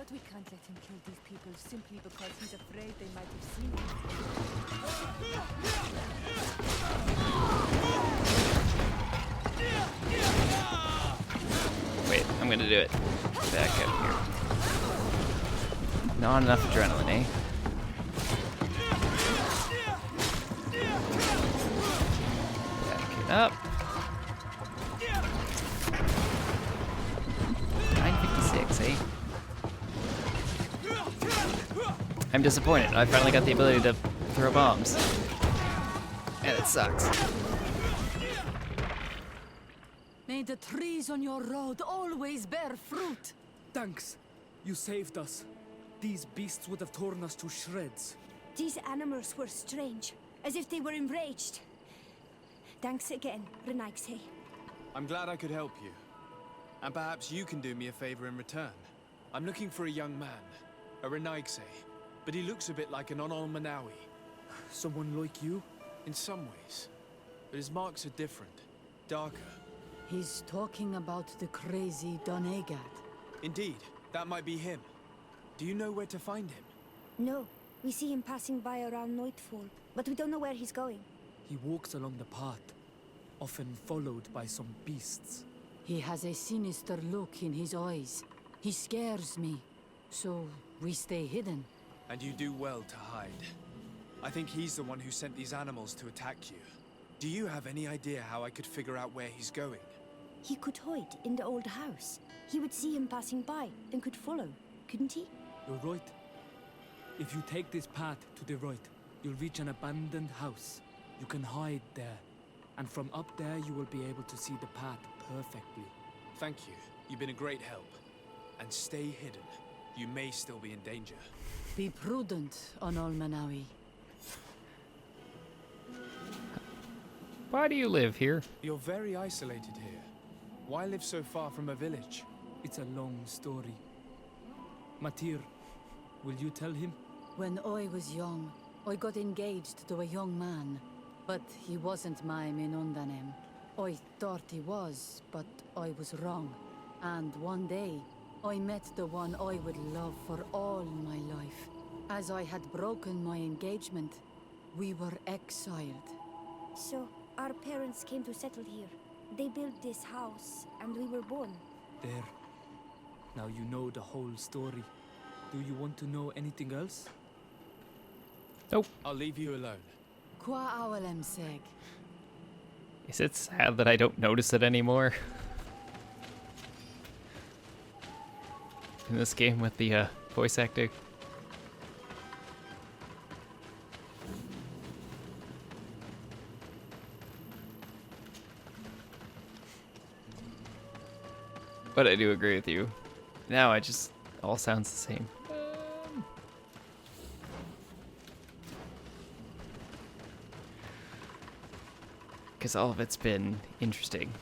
But we can't let him kill these people simply because he's afraid they might have seen him. Wait, I'm gonna do it. Back up here. Not enough adrenaline, eh? Back it up. 956, eh? I'm disappointed. I finally got the ability to throw bombs. And it sucks. May the trees on your road always bear fruit. Thanks. You saved us. These beasts would have torn us to shreds. These animals were strange, as if they were enraged. Thanks again, Renaigse. I'm glad I could help you. And perhaps you can do me a favor in return. I'm looking for a young man, a Renaigse, but he looks a bit like an Onol Manawi. Someone like you? In some ways. But his marks are different, darker. He's talking about the crazy Donegat. Indeed, that might be him. Do you know where to find him? No, we see him passing by around nightfall, but we don't know where he's going. He walks along the path, often followed by some beasts. He has a sinister look in his eyes. He scares me, so we stay hidden. And you do well to hide. I think he's the one who sent these animals to attack you. Do you have any idea how I could figure out where he's going? He could hide in the old house. He would see him passing by and could follow, couldn't he? You're right. If you take this path to the right, you'll reach an abandoned house. You can hide there. And from up there, you will be able to see the path perfectly. Thank you. You've been a great help. And stay hidden. You may still be in danger. Be prudent, Onol Manawi. Why do you live here? You're very isolated here. Why live so far from a village? It's a long story. Matir, will you tell him? When I was young, I got engaged to a young man. But he wasn't my Minundanem. I thought he was, but I was wrong. And one day, I met the one I would love for all my life. As I had broken my engagement, we were exiled. So, our parents came to settle here. They built this house, and we were born. There. Now you know the whole story. Do you want to know anything else? Nope. I'll leave you alone. Qua awalem seg. Is it sad that I don't notice it anymore? In this game with the voice acting. But I do agree with you. Now it just all sounds the same. Because all of it's been interesting.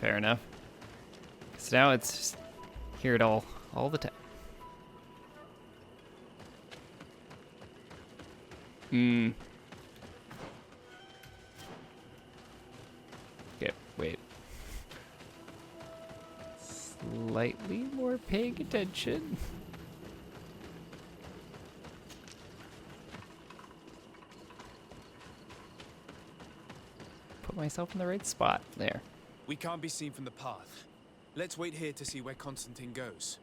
Fair enough. So now it's just hear it all the time. Okay, wait. Slightly more paying attention. Put myself in the right spot there. We can't be seen from the path. Let's wait here to see where Constantine goes.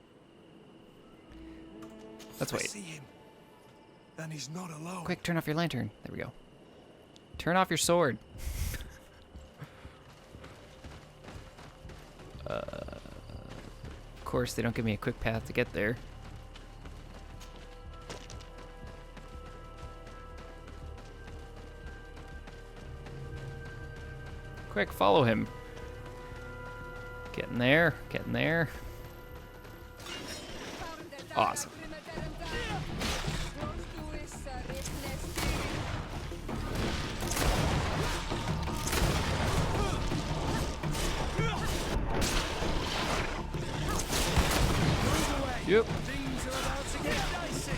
Let's I wait. see him. Then he's not alone. Quick, turn off your lantern. There we go. Turn off your sword. Of course, they don't give me a quick path to get there. Quick, follow him. Getting there, getting there. Awesome. Yep. Things are about to get dicey.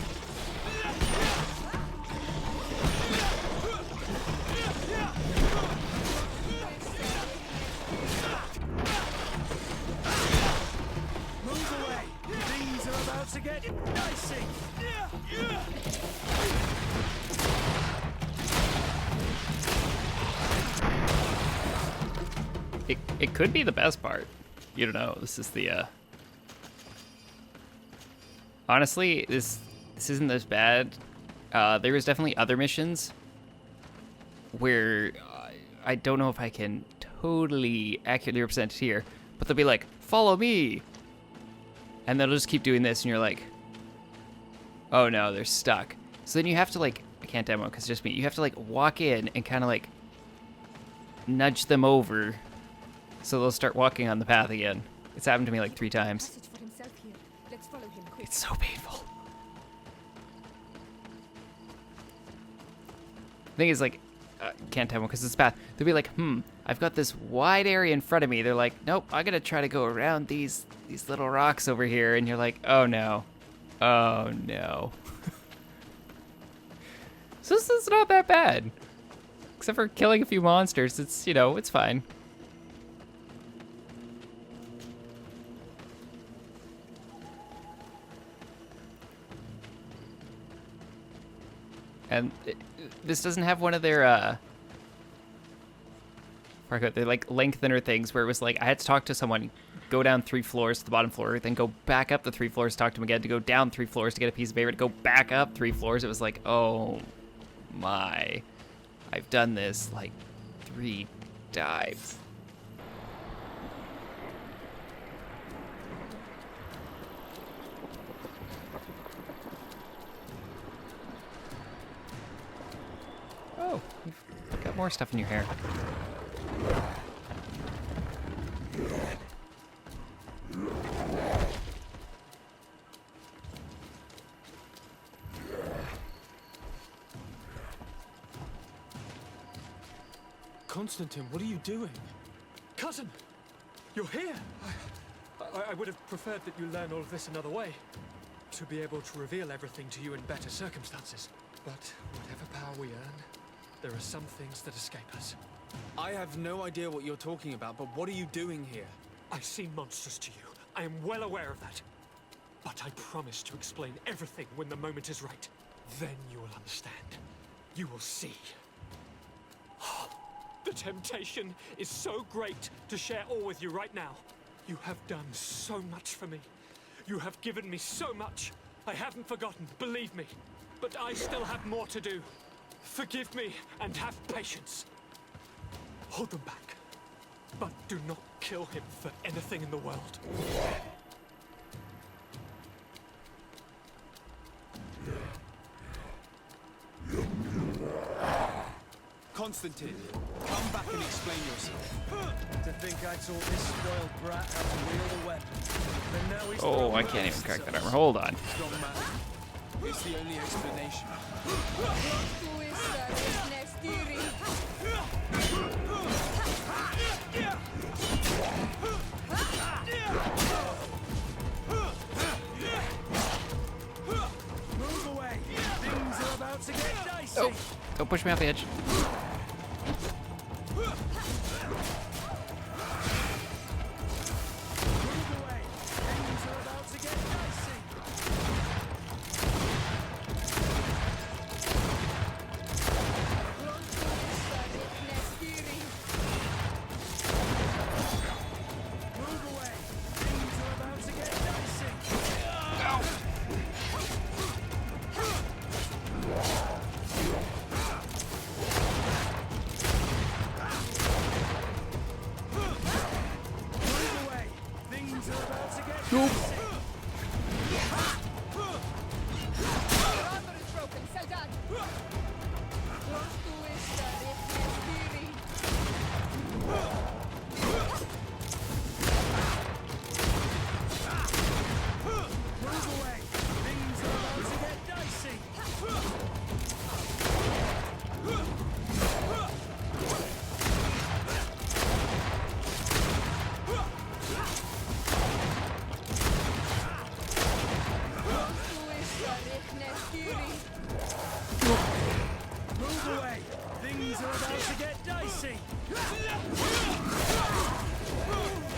to get dicey. It could be the best part. You don't know. This is the honestly, this isn't as bad. There was definitely other missions where I don't know if I can totally accurately represent it here, but they'll be like, "Follow me," and they'll just keep doing this, and you're like, "Oh no, they're stuck." So then you have to like, I can't demo because it's just me. You have to like walk in and kind of like nudge them over, so they'll start walking on the path again. It's happened to me like 3 times. Passage for himself here. Let's follow him quick. It's so painful. Thing is, like, can't tell them because it's bad. They'll be like, I've got this wide area in front of me. They're like, nope, I'm gonna try to go around these little rocks over here, and you're like, oh no, oh no. So this is not that bad, except for killing a few monsters. It's, you know, it's fine. And this doesn't have one of their, they're like lengthener things where it was like I had to talk to someone, go down 3 floors to the bottom floor, then go back up the 3 floors, talk to them again, to go down 3 floors to get a piece of paper, to go back up 3 floors. It was like, oh my, I've done this like 3 times. Oh, you've got more stuff in your hair. Constantine, what are you doing? Cousin, you're here. I would have preferred that you learn all of this another way, to be able to reveal everything to you in better circumstances. But whatever power we earn, there are some things that escape us. I have no idea what you're talking about, but what are you doing here? I seem monstrous to you. I am well aware of that. But I promise to explain everything when the moment is right. Then you will understand. You will see. The temptation is so great to share all with you right now. You have done so much for me. You have given me so much. I haven't forgotten, believe me. But I still have more to do. Forgive me and have patience. Hold them back. But do not kill him for anything in the world. Constantine, come back and explain yourself. To think I taught this spoiled brat how to wield a weapon. And now he's Oh, I can't even crack that armor. Hold on. Strong man. It's the only explanation. Move away. Things are about to get dicey. Oh, don't push me off the edge.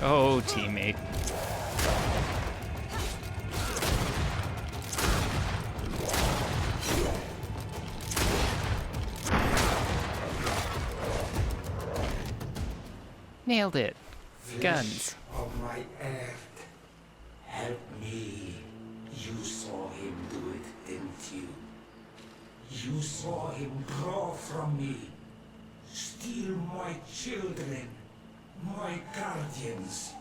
Oh, teammate. Nailed it. Guns. Of my earth, help me. You saw him do it, didn't you? You saw him draw from me, steal my children, my guardians,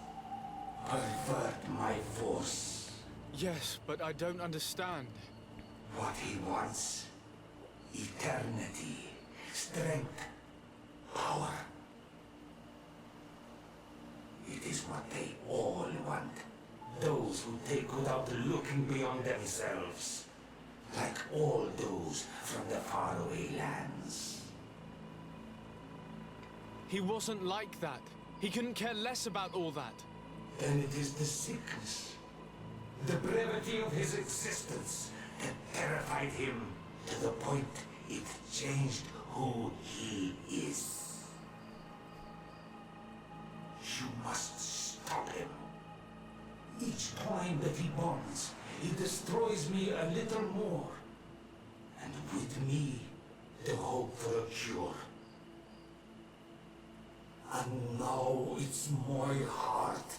pervert my force. Yes, but I don't understand. What he wants, eternity, strength, power. It is what they all want. Those who take without looking beyond themselves. Like all those from the faraway lands. He wasn't like that. He couldn't care less about all that. Then it is the sickness, the brevity of his existence that terrified him to the point it changed who he is. You must stop him. Each time that he bonds, he destroys me a little more. And with me, the hope for a cure. And now it's my heart,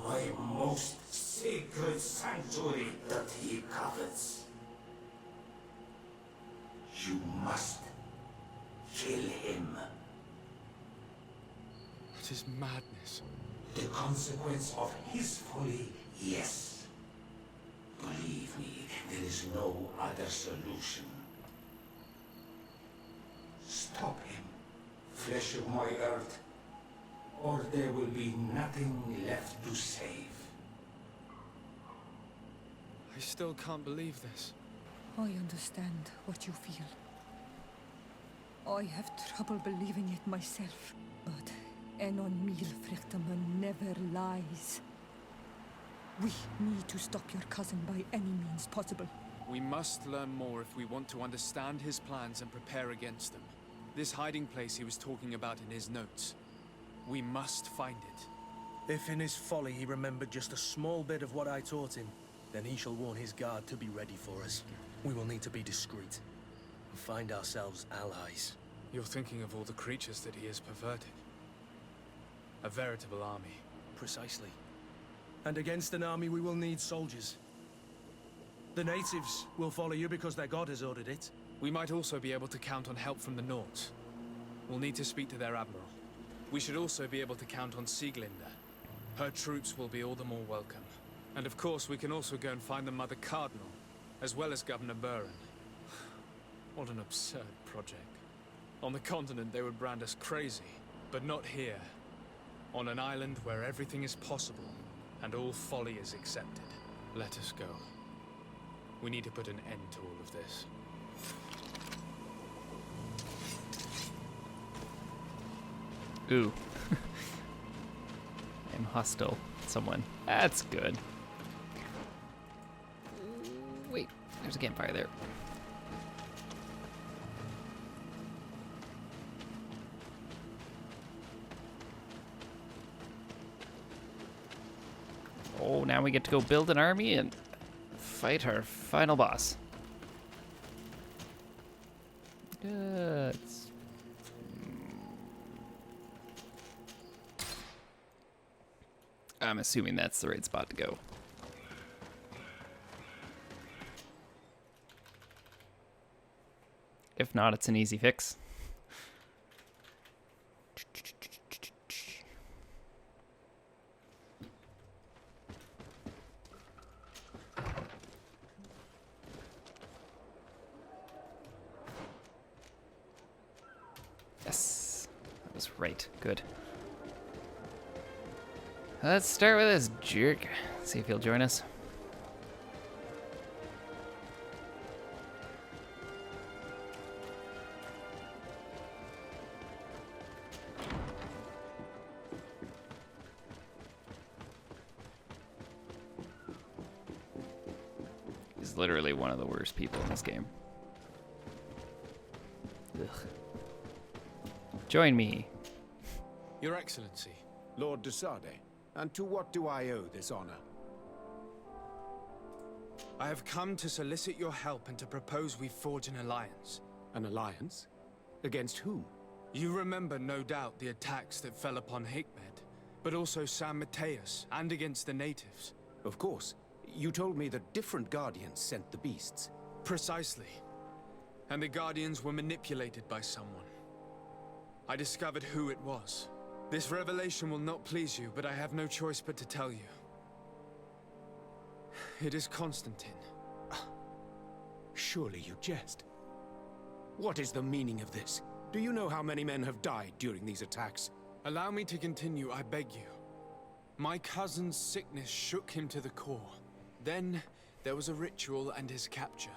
my most sacred sanctuary that he covets. You must kill him. It is madness. The consequence of his folly, yes. Believe me, there is no other solution. Stop him, flesh of my earth, or there will be nothing left to save. I still can't believe this. I understand what you feel. I have trouble believing it myself, but Enon Milfrichtaman never lies. We need to stop your cousin by any means possible. We must learn more if we want to understand his plans and prepare against them. This hiding place he was talking about in his notes. We must find it. If in his folly he remembered just a small bit of what I taught him, then he shall warn his guard to be ready for us. We will need to be discreet and find ourselves allies. You're thinking of all the creatures that he has perverted. A veritable army. Precisely. And against an army we will need soldiers. The natives will follow you because their god has ordered it. We might also be able to count on help from the Nords. We'll need to speak to their admiral. We should also be able to count on Sieglinde. Her troops will be all the more welcome. And of course, we can also go and find the Mother Cardinal, as well as Governor Buren. What an absurd project. On the continent, they would brand us crazy, but not here. On an island where everything is possible, and all folly is accepted. Let us go. We need to put an end to all of this. Ooh. I'm hostile. Someone. That's good. Wait, there's a campfire there. Oh, now we get to go build an army and fight our final boss. I'm assuming that's the right spot to go. If not, it's an easy fix. Yes, that was right. Good. Let's start with this jerk. See if he'll join us. He's literally one of the worst people in this game. Ugh. Join me. Your Excellency. Lord de Sade, and to what do I owe this honor? I have come to solicit your help and to propose we forge an alliance. An alliance? Against whom? You remember, no doubt, the attacks that fell upon Hikmed. but also San Mateus and against the natives. Of course. You told me that different guardians sent the beasts. Precisely. And the guardians were manipulated by someone. I discovered who it was. This revelation will not please you, but I have no choice but to tell you. It is Constantine. Surely you jest. What is the meaning of this? Do you know how many men have died during these attacks? Allow me to continue, I beg you. My cousin's sickness shook him to the core. Then, there was a ritual and his capture.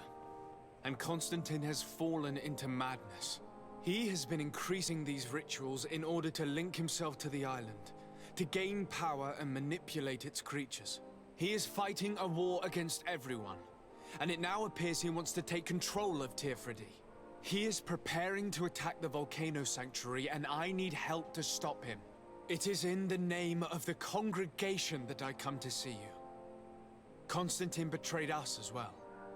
And Constantine has fallen into madness. He has been increasing these rituals in order to link himself to the island, to gain power and manipulate its creatures. He is fighting a war against everyone, and it now appears he wants to take control of Tirfridi. He is preparing to attack the volcano sanctuary, and I need help to stop him. It is in the name of the congregation that I come to see you. Constantine betrayed us as well.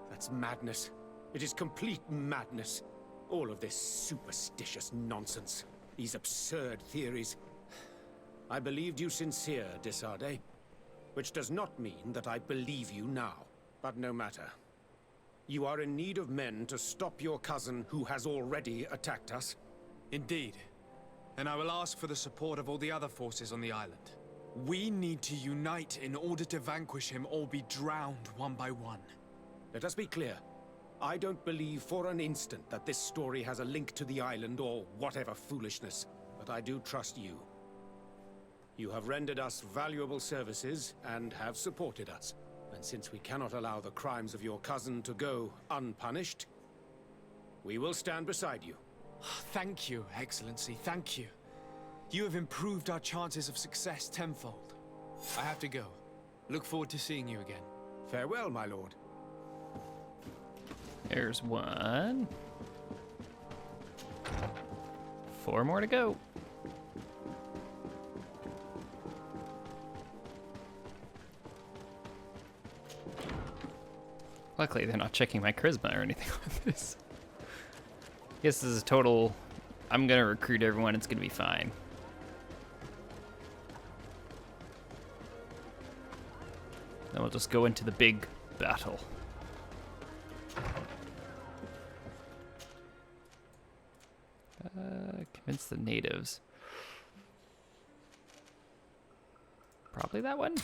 That's madness. It is complete madness. All of this superstitious nonsense. These absurd theories. I believed you sincere, Desarde. Which does not mean that I believe you now. But no matter. You are in need of men to stop your cousin who has already attacked us. Indeed. And I will ask for the support of all the other forces on the island. We need to unite in order to vanquish him or be drowned one by one. Let us be clear. I don't believe for an instant that this story has a link to the island or whatever foolishness, but I do trust you. You have rendered us valuable services and have supported us. And since we cannot allow the crimes of your cousin to go unpunished, we will stand beside you. Thank you, Excellency, thank you. You have improved our chances of success tenfold. I have to go. Look forward to seeing you again. Farewell, my lord. There's one. 4 more to go. Luckily, they're not checking my charisma or anything like this. Guess this is a total... I'm gonna recruit everyone, it's gonna be fine. Then we'll just go into the big battle. Convince the natives. Probably that one.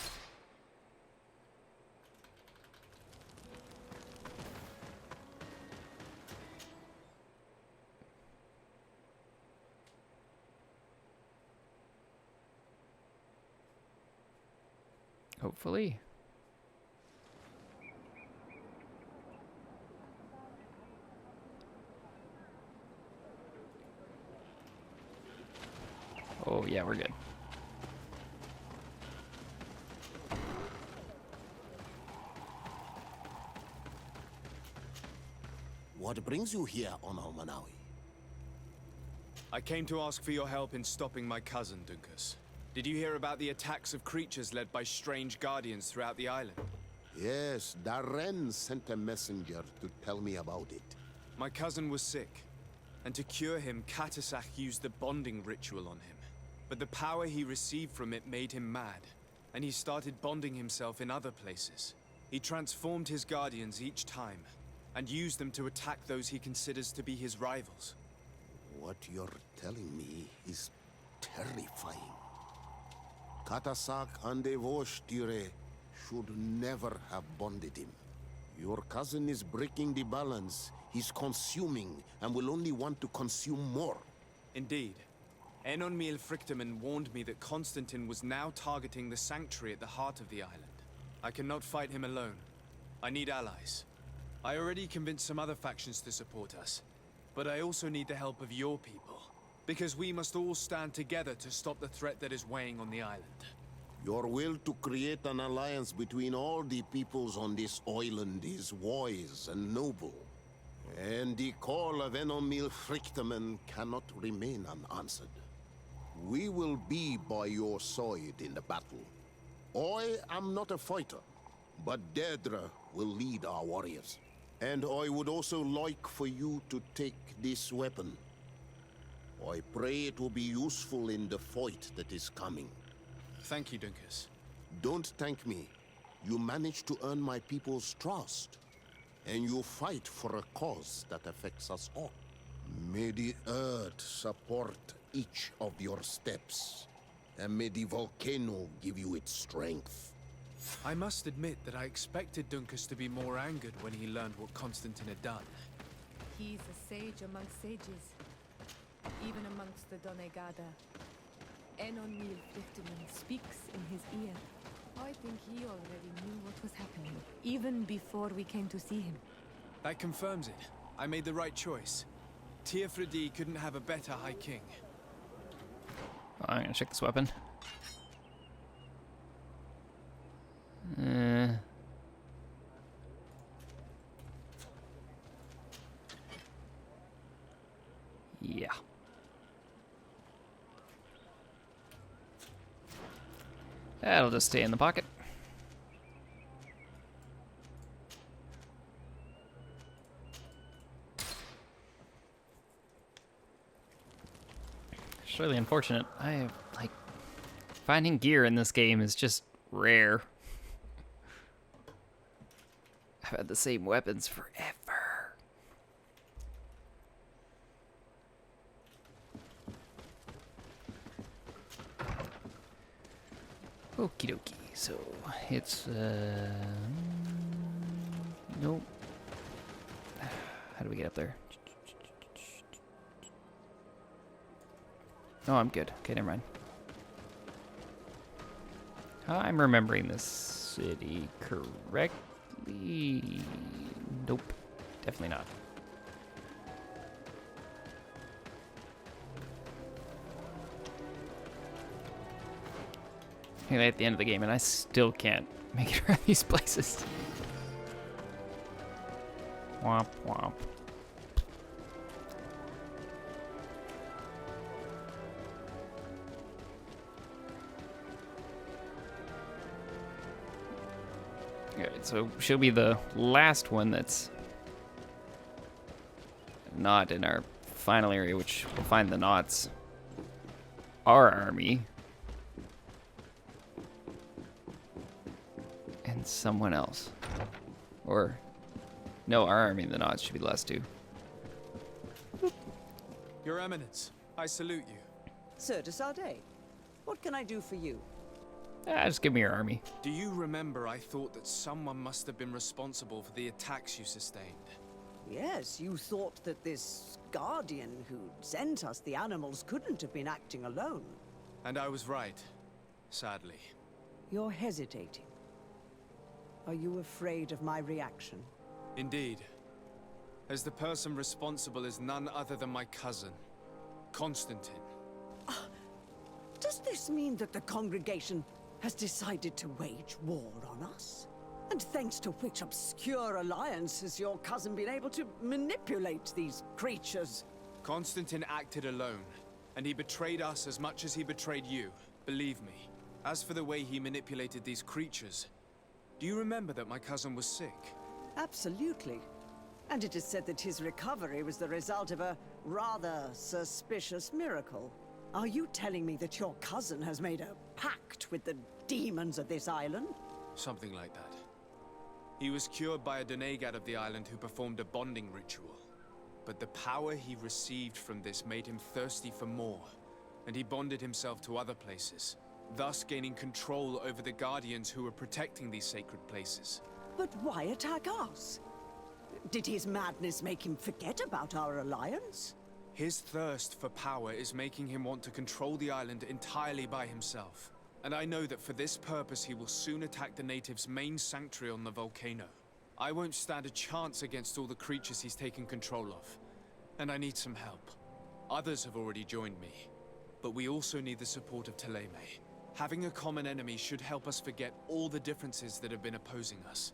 Hopefully. Oh, yeah, we're good. What brings you here on Manawi? I came to ask for your help in stopping my cousin, Dunkus. Did you hear about the attacks of creatures led by strange guardians throughout the island? Yes, Darren sent a messenger to tell me about it. My cousin was sick, and to cure him, Katasak used the bonding ritual on him. But the power he received from it made him mad, and he started bonding himself in other places. He transformed his guardians each time, and used them to attack those he considers to be his rivals. What you're telling me is terrifying. Katasak and Evosh-Tire should never have bonded him. Your cousin is breaking the balance. He's consuming, and will only want to consume more. Indeed. Enonmil Frichtemann warned me that Constantine was now targeting the sanctuary at the heart of the island. I cannot fight him alone. I need allies. I already convinced some other factions to support us, but I also need the help of your people, because we must all stand together to stop the threat that is weighing on the island. Your will to create an alliance between all the peoples on this island is wise and noble. And the call of Enonmil Frichtemann cannot remain unanswered. We will be by your side in the battle. I am not a fighter, but Deirdre will lead our warriors. And I would also like for you to take this weapon. I pray it will be useful in the fight that is coming. Thank you, Dunkus. Don't thank me. You managed to earn my people's trust. And you fight for a cause that affects us all. May the earth support each of your steps. And may the volcano give you its strength. I must admit that I expected Dunkus to be more angered when he learned what Constantine had done. He's a sage amongst sages, even amongst the Donegada. Enon Milfrichteman speaks in his ear. I think he already knew what was happening, even before we came to see him. That confirms it. I made the right choice. Teofredi couldn't have a better High King. I'm gonna check this weapon. Yeah. That'll just stay in the pocket. It's really unfortunate. Finding gear in this game is just rare. I've had the same weapons forever. Okie dokie. So it's nope. How do we get up there? Oh, I'm good. Okay, never mind. I'm remembering this city correctly. Nope, definitely not. At the end of the game, and I still can't make it around these places. Womp womp. Alright, so she'll be the last one that's not in our final area, which we'll find the knots. Our army. And someone else. Or, no, our army and the knots should be the last two. Your Eminence, I salute you. Sir de Sardet, what can I do for you? Just give me your army. Do you remember I thought that someone must have been responsible for the attacks you sustained? Yes, you thought that this guardian who sent us the animals couldn't have been acting alone. And I was right, sadly. You're hesitating. Are you afraid of my reaction? Indeed. As the person responsible is none other than my cousin, Constantine. Does this mean that the congregation has decided to wage war on us? And thanks to which obscure alliance has your cousin been able to manipulate these creatures? Constantine acted alone, and he betrayed us as much as he betrayed you, believe me. As for the way he manipulated these creatures, do you remember that my cousin was sick? Absolutely. And it is said that his recovery was the result of a rather suspicious miracle. Are you telling me that your cousin has made a pact with the demons of this island? Something like that. He was cured by a Donegad of the island who performed a bonding ritual. But the power he received from this made him thirsty for more, and he bonded himself to other places, thus gaining control over the guardians who were protecting these sacred places. But why attack us? Did his madness make him forget about our alliance? His thirst for power is making him want to control the island entirely by himself. And I know that for this purpose he will soon attack the natives' main sanctuary on the volcano. I won't stand a chance against all the creatures he's taken control of. And I need some help. Others have already joined me. But we also need the support of Thélème. Having a common enemy should help us forget all the differences that have been opposing us.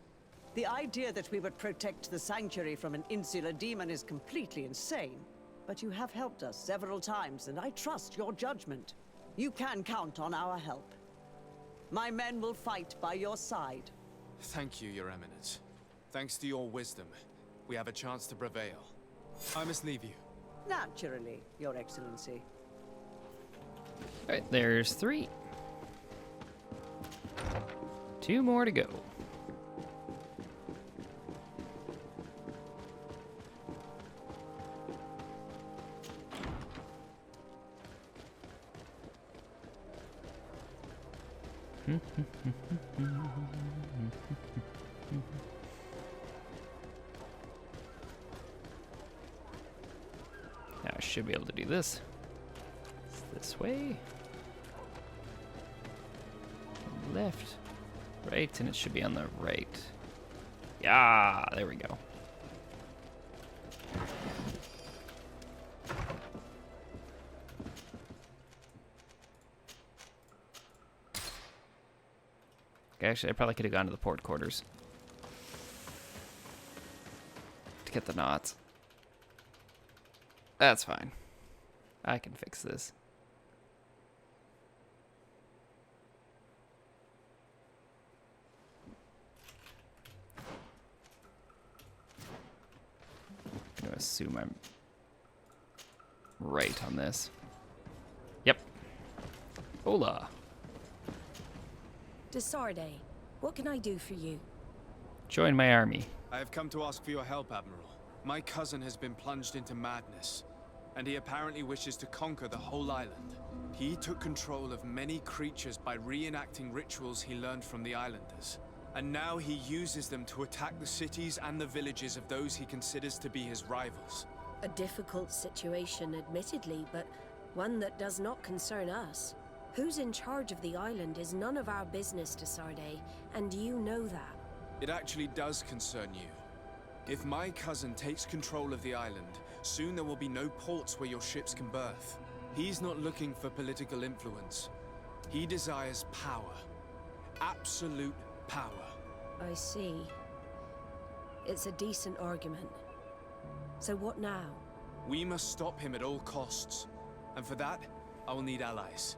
The idea that we would protect the sanctuary from an insular demon is completely insane. But you have helped us several times, and I trust your judgment. You can count on our help. My men will fight by your side. Thank you, Your Eminence. Thanks to your wisdom, we have a chance to prevail. I must leave you. Naturally, Your Excellency. Alright, there's 3. 2 more to go. Now I should be able to do this. It's this way. Left, right, and it should be on the right. Yeah, there we go. Okay, actually, I probably could have gone to the port quarters to get the knots. That's fine. I can fix this. I'm gonna assume I'm right on this. Yep. Hola. Desarde, what can I do for you? Join my army. I have come to ask for your help, Admiral. My cousin has been plunged into madness, and he apparently wishes to conquer the whole island. He took control of many creatures by reenacting rituals he learned from the islanders. And now he uses them to attack the cities and the villages of those he considers to be his rivals. A difficult situation, admittedly, but one that does not concern us. Who's in charge of the island is none of our business, Desarde, and you know that. It actually does concern you. If my cousin takes control of the island, soon there will be no ports where your ships can berth. He's not looking for political influence. He desires power. Absolute power. I see. It's a decent argument. So what now? We must stop him at all costs. And for that, I will need allies.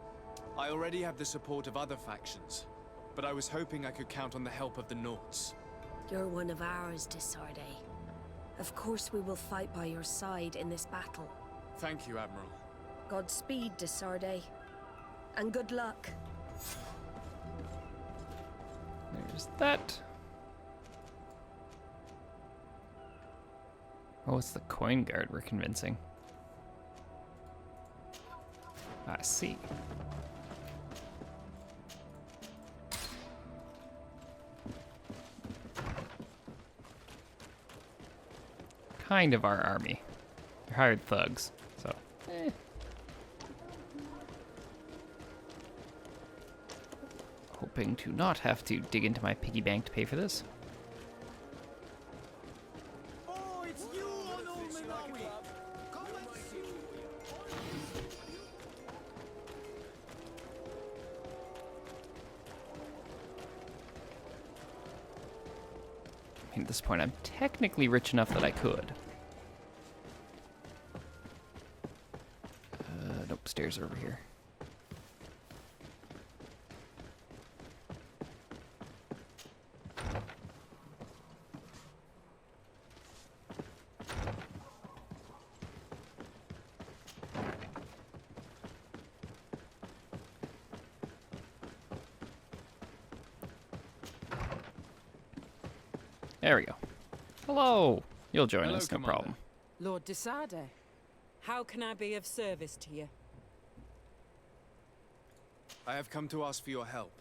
I already have the support of other factions, but I was hoping I could count on the help of the Nauts. You're one of ours, Desarde. Of course we will fight by your side in this battle. Thank you, Admiral. Godspeed, Desarde. And good luck. There's that. Oh, it's the coin guard we're convincing. I see. Kind of our army. They're hired thugs, so. Hoping to not have to dig into my piggy bank to pay for this. Oh, it's you, Onominawi! Come and see. I mean, at this point, I'm technically rich enough that I could. Nope, stairs are over here. There we go. Hello. You'll join us, no problem. Lord Desarde, how can I be of service to you? I have come to ask for your help.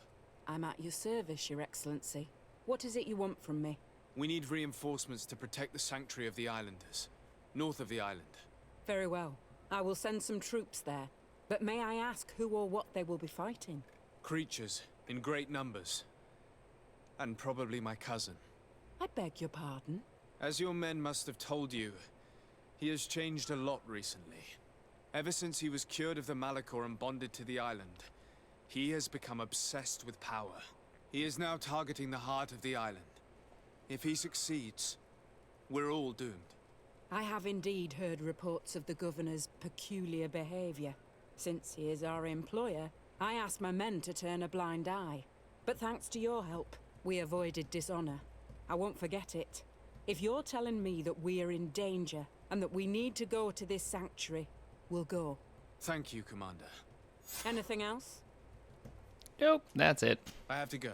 I'm at your service, Your Excellency. What is it you want from me? We need reinforcements to protect the sanctuary of the islanders, north of the island. Very well. I will send some troops there. But may I ask who or what they will be fighting? Creatures, in great numbers. And probably my cousin. I beg your pardon? As your men must have told you, he has changed a lot recently. Ever since he was cured of the Malachor and bonded to the island, he has become obsessed with power. He is now targeting the heart of the island. If he succeeds, we're all doomed. I have indeed heard reports of the Governor's peculiar behavior. Since he is our employer, I asked my men to turn a blind eye. But thanks to your help, we avoided dishonor. I won't forget it. If you're telling me that we are in danger, and that we need to go to this sanctuary, we'll go. Thank you, Commander. Anything else? Nope, that's it. I have to go.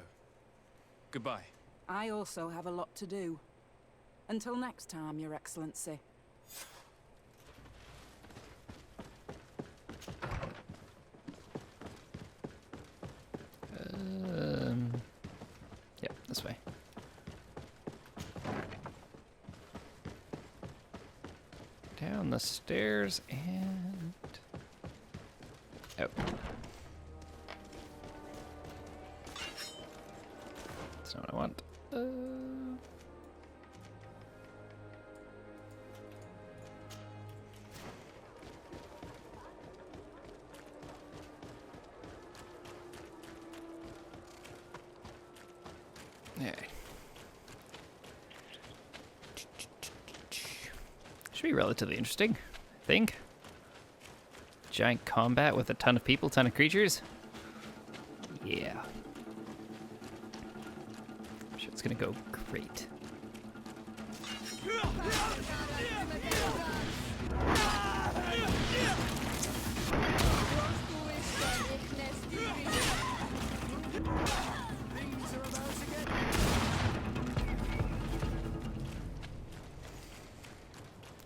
Goodbye. I also have a lot to do. Until next time, Your Excellency. Yeah, this way. Down the stairs and out. That's not what I want. Yeah. Should be relatively interesting, I think. Giant combat with a ton of people, ton of creatures. Yeah. I'm sure it's gonna go great.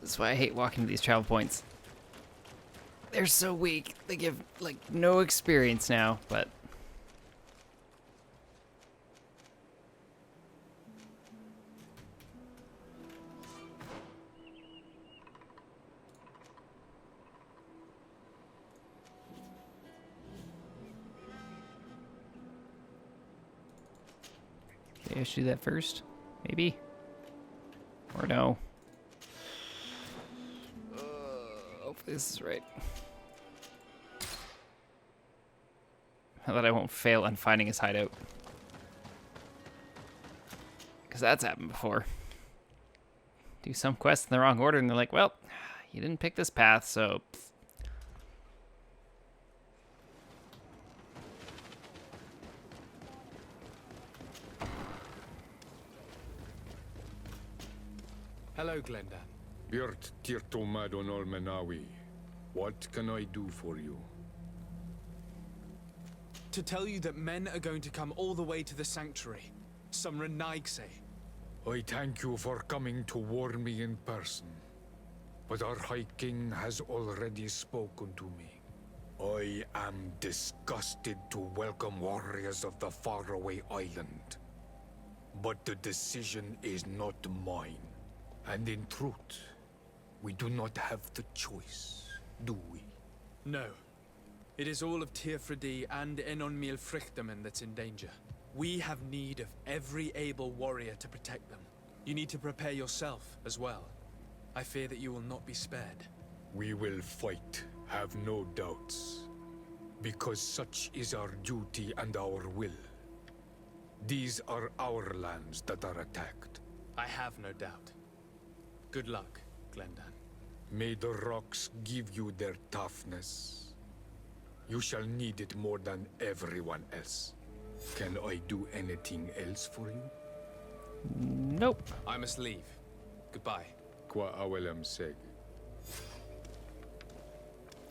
That's why I hate walking to these travel points. They're so weak. They give, like, no experience now, but... Okay, I should do that first? Maybe? Or no? Hopefully this is right. That I won't fail on finding his hideout. Because that's happened before. Do some quests in the wrong order and they're like, well, you didn't pick this path, so... Hello, Glendan. Birt Tirtomadon Olmenawi. What can I do for you? To tell you that men are going to come all the way to the sanctuary. Some Renaigse. I thank you for coming to warn me in person. But our High King has already spoken to me. I am disgusted to welcome warriors of the faraway island. But the decision is not mine. And in truth, we do not have the choice, do we? No. It is all of Tirfredi and Enon Milfrichtamen that's in danger. We have need of every able warrior to protect them. You need to prepare yourself as well. I fear that you will not be spared. We will fight, have no doubts. Because such is our duty and our will. These are our lands that are attacked. I have no doubt. Good luck, Glendan. May the rocks give you their toughness. You shall need it more than everyone else. Can I do anything else for you? Nope. I must leave. Goodbye. Qua awelem seg.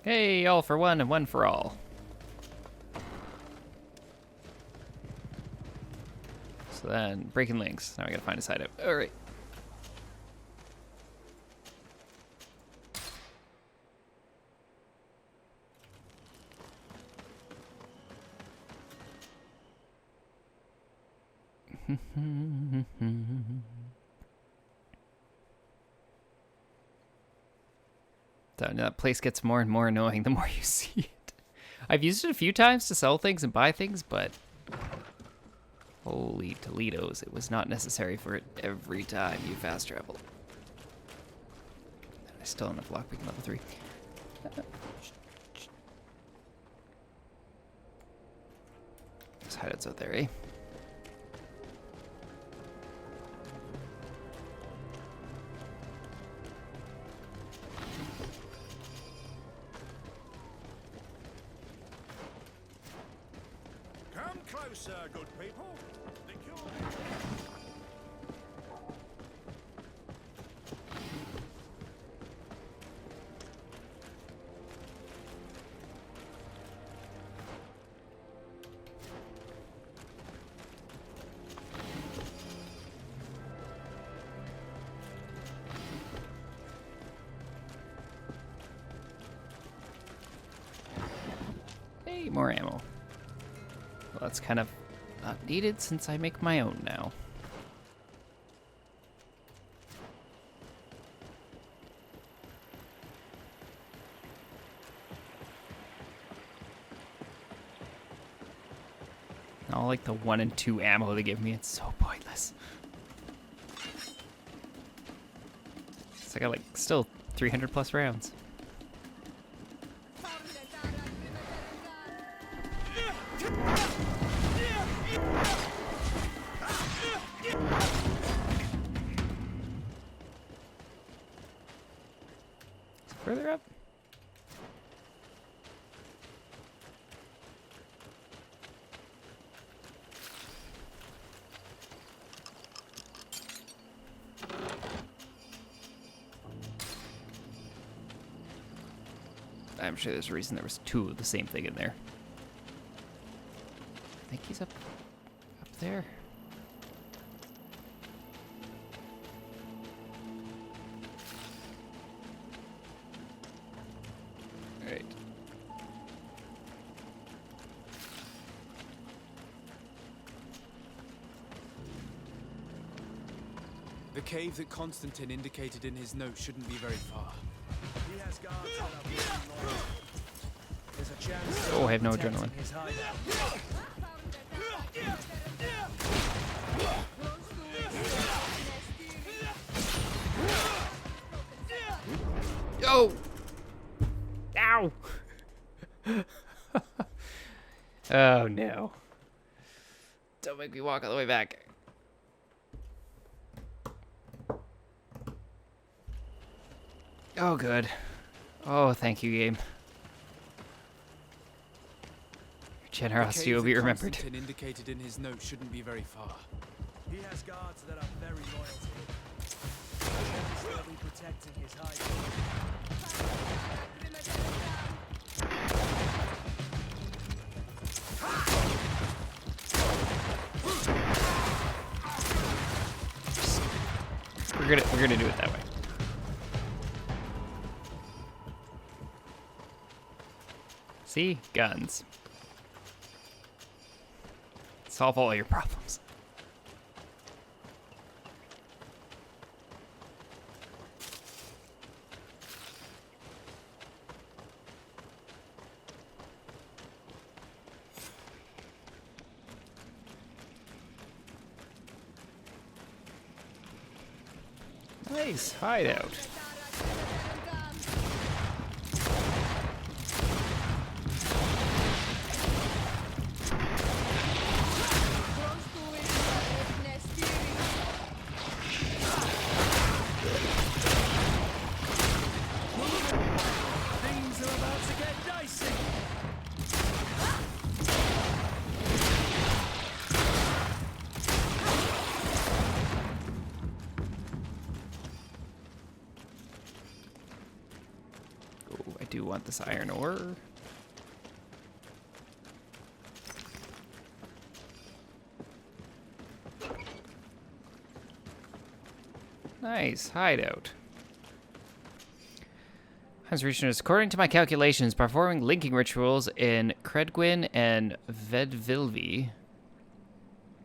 Hey, all for one and one for all. So then, breaking links. Now we gotta find his hideout. Alright. That place gets more and more annoying the more you see it. I've used it a few times to sell things and buy things, but holy Toledos, it was not necessary for it every time you fast travel. I still don't have lockpicking level 3. There's hideouts out there, eh? Come closer, good people. The cure... more ammo. Well, that's kind of not needed since I make my own now. I like the 1 and 2 ammo they give me. It's so pointless. I got like still 300 plus rounds. Further up. I'm sure there's a reason there was 2 of the same thing in there. I think he's up there. All right. The cave that Constantine indicated in his note shouldn't be very far. He has guards that are very loyal. There's a chance. Oh, I have no protecting adrenaline. his hideout. Oh! Ow! Oh no. Don't make me walk all the way back. Oh, good. Oh, thank you, game. Your generosity will be remembered. Constantine indicated in his note shouldn't be very far. He has guards that are very loyal to him. The chance they'll be protecting his hideout. We're gonna do it that way. See? Guns. Solve all your problems. Nice hideout. Things are about to get dicey. Oh, I do want this iron ore. Nice hideout. Has reached us. According to my calculations, performing linking rituals in Credgwyn and Vedvilvi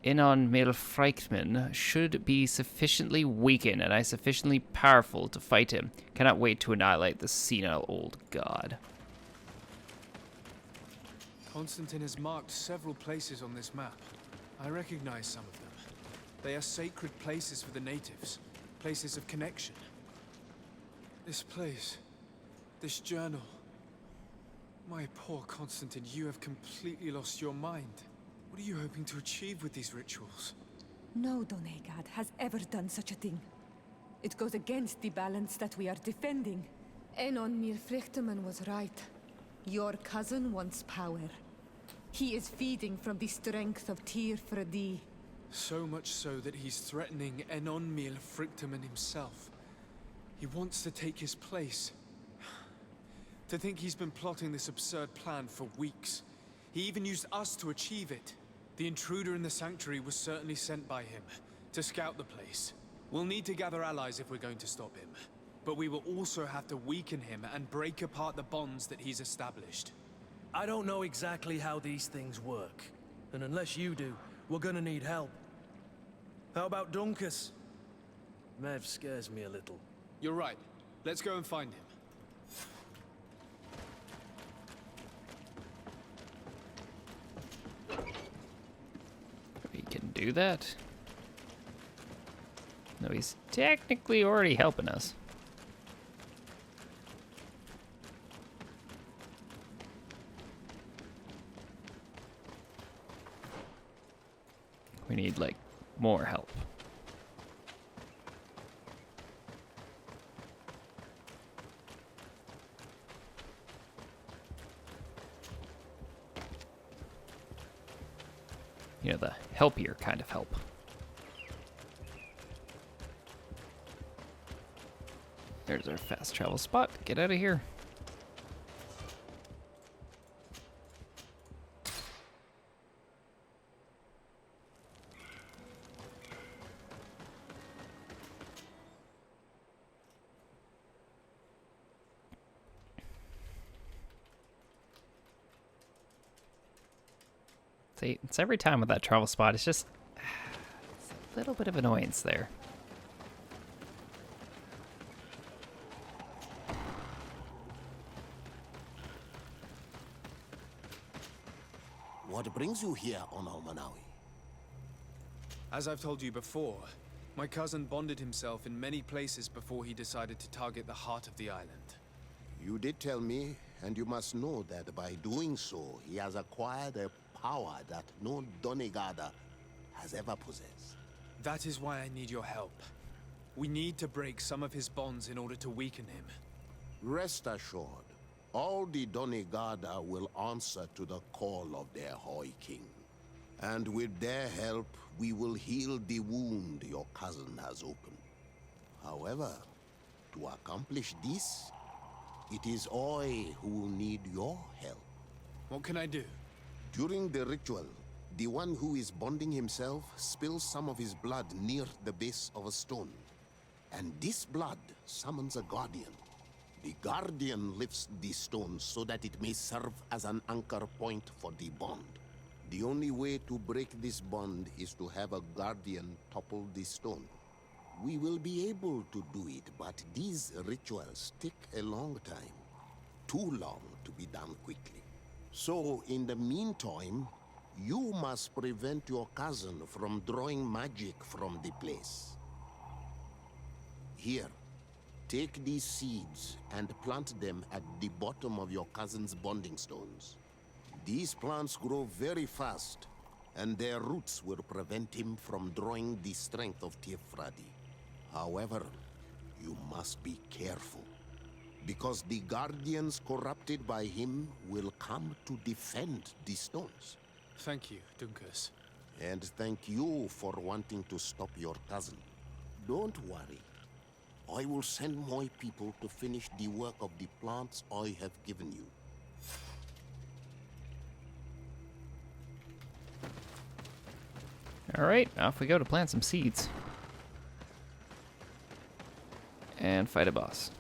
Inon Milfreichtman should be sufficiently weakened and I sufficiently powerful to fight him. Cannot wait to annihilate this senile old god. Constantine has marked several places on this map. I recognize some of them. They are sacred places for the natives, places of connection. This place, this journal. My poor Constantine, you have completely lost your mind. What are you hoping to achieve with these rituals? No Donegad has ever done such a thing. It goes against the balance that we are defending. Enon Milfreichtman was right. Your cousin wants power. He is feeding from the strength of Tyr Fredi. So much so that he's threatening Enon Milfreichtman himself. He wants to take his place. To think he's been plotting this absurd plan for weeks. He even used us to achieve it. The intruder in the sanctuary was certainly sent by him to scout the place. We'll need to gather allies if we're going to stop him. But we will also have to weaken him and break apart the bonds that he's established. I don't know exactly how these things work. And unless you do, we're gonna need help. How about Dunkus? Mev scares me a little. You're right. Let's go and find him. We can do that. No, he's technically already helping us. We need, like, more help. You know, the helpier kind of help. There's our fast travel spot. Get out of here. See, it's every time with that travel spot, it's just it's a little bit of annoyance there. What brings you here on Almanawi? As I've told you before, my cousin bonded himself in many places before he decided to target the heart of the island. You did tell me, and you must know that by doing so, he has acquired a power that no Donegada has ever possessed. That is why I need your help. We need to break some of his bonds in order to weaken him. Rest assured, all the Donegada will answer to the call of their Hoi King. And with their help, we will heal the wound your cousin has opened. However, to accomplish this, it is I who will need your help. What can I do? During the ritual, the one who is bonding himself spills some of his blood near the base of a stone. And this blood summons a guardian. The guardian lifts the stone so that it may serve as an anchor point for the bond. The only way to break this bond is to have a guardian topple the stone. We will be able to do it, but these rituals take a long time. Too long to be done quickly. So, in the meantime, you must prevent your cousin from drawing magic from the place. Here, take these seeds and plant them at the bottom of your cousin's bonding stones. These plants grow very fast, and their roots will prevent him from drawing the strength of Tiefradi. However, you must be careful, because the guardians corrupted by him will come to defend the stones. Thank you, Dunkus. And thank you for wanting to stop your cousin. Don't worry. I will send my people to finish the work of the plants I have given you. Alright, off we go to plant some seeds. And fight a boss.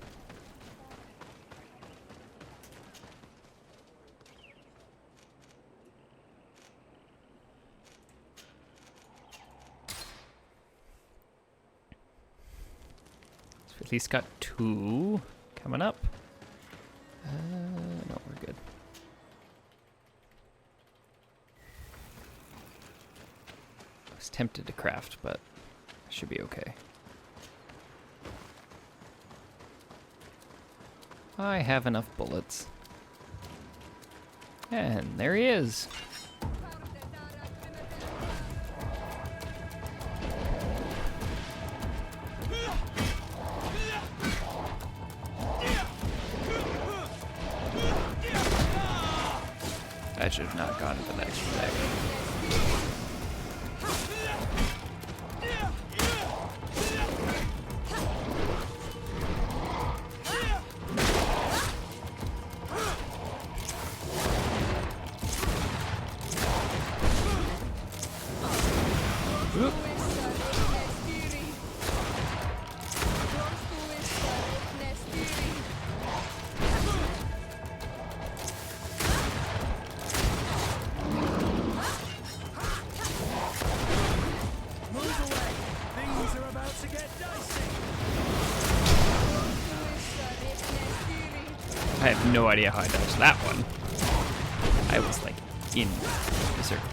So we at least got 2 coming up. No, we're good. I was tempted to craft, but I should be okay. I have enough bullets. And there he is. I should have not gone for the extra deck. I have no idea how I dodged that one. I was like in the circle.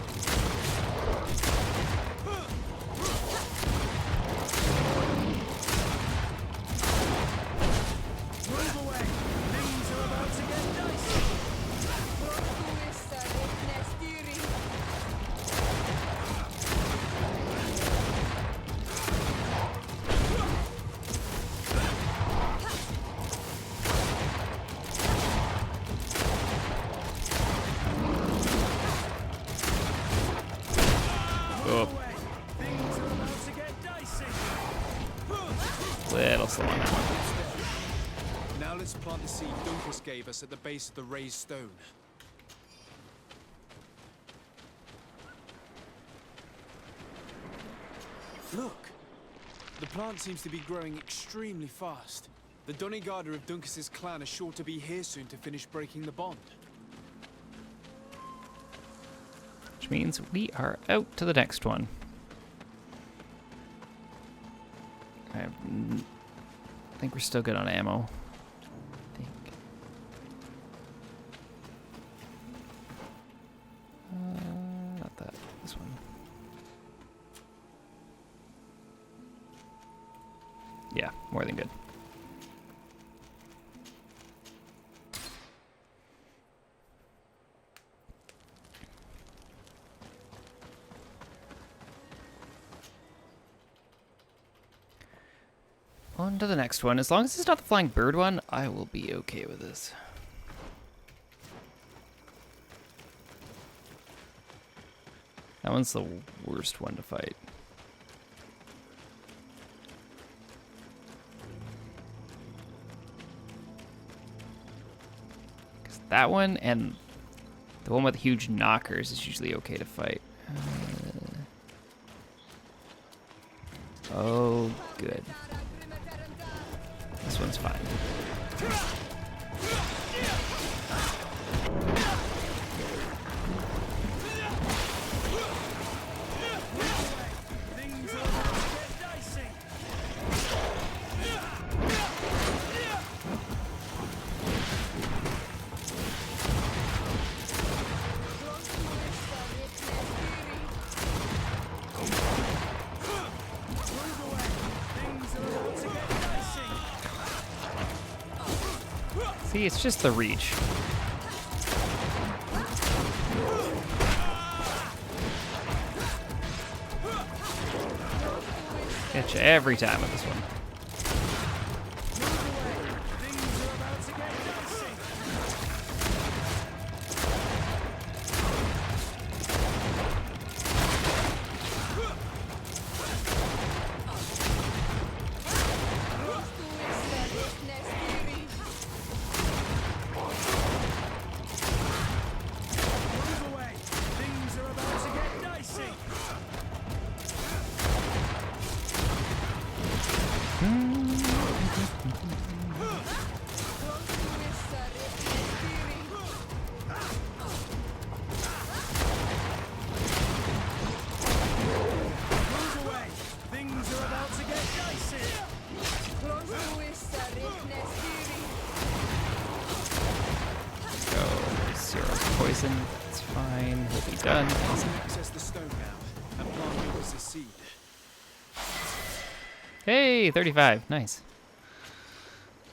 Little slow on that one. Now let's plant the seed Dunkus gave us at the base of the raised stone. Look! The plant seems to be growing extremely fast. The Donnygarder of Dunkus's clan are sure to be here soon to finish breaking the bond. Which means we are out to the next one. I think we're still good on ammo. I think. Not that. This one. Yeah, more than good. On to the next one. As long as it's not the flying bird one, I will be okay with this. That one's the worst one to fight. Because that one and the one with huge knockers is usually okay to fight. Oh, good. This one's fine. See, it's just the reach. Get you every time with this one. Poison. It's fine. We'll be done. Access the stone now and plant Dunkus's seed. Hey, 35. Nice.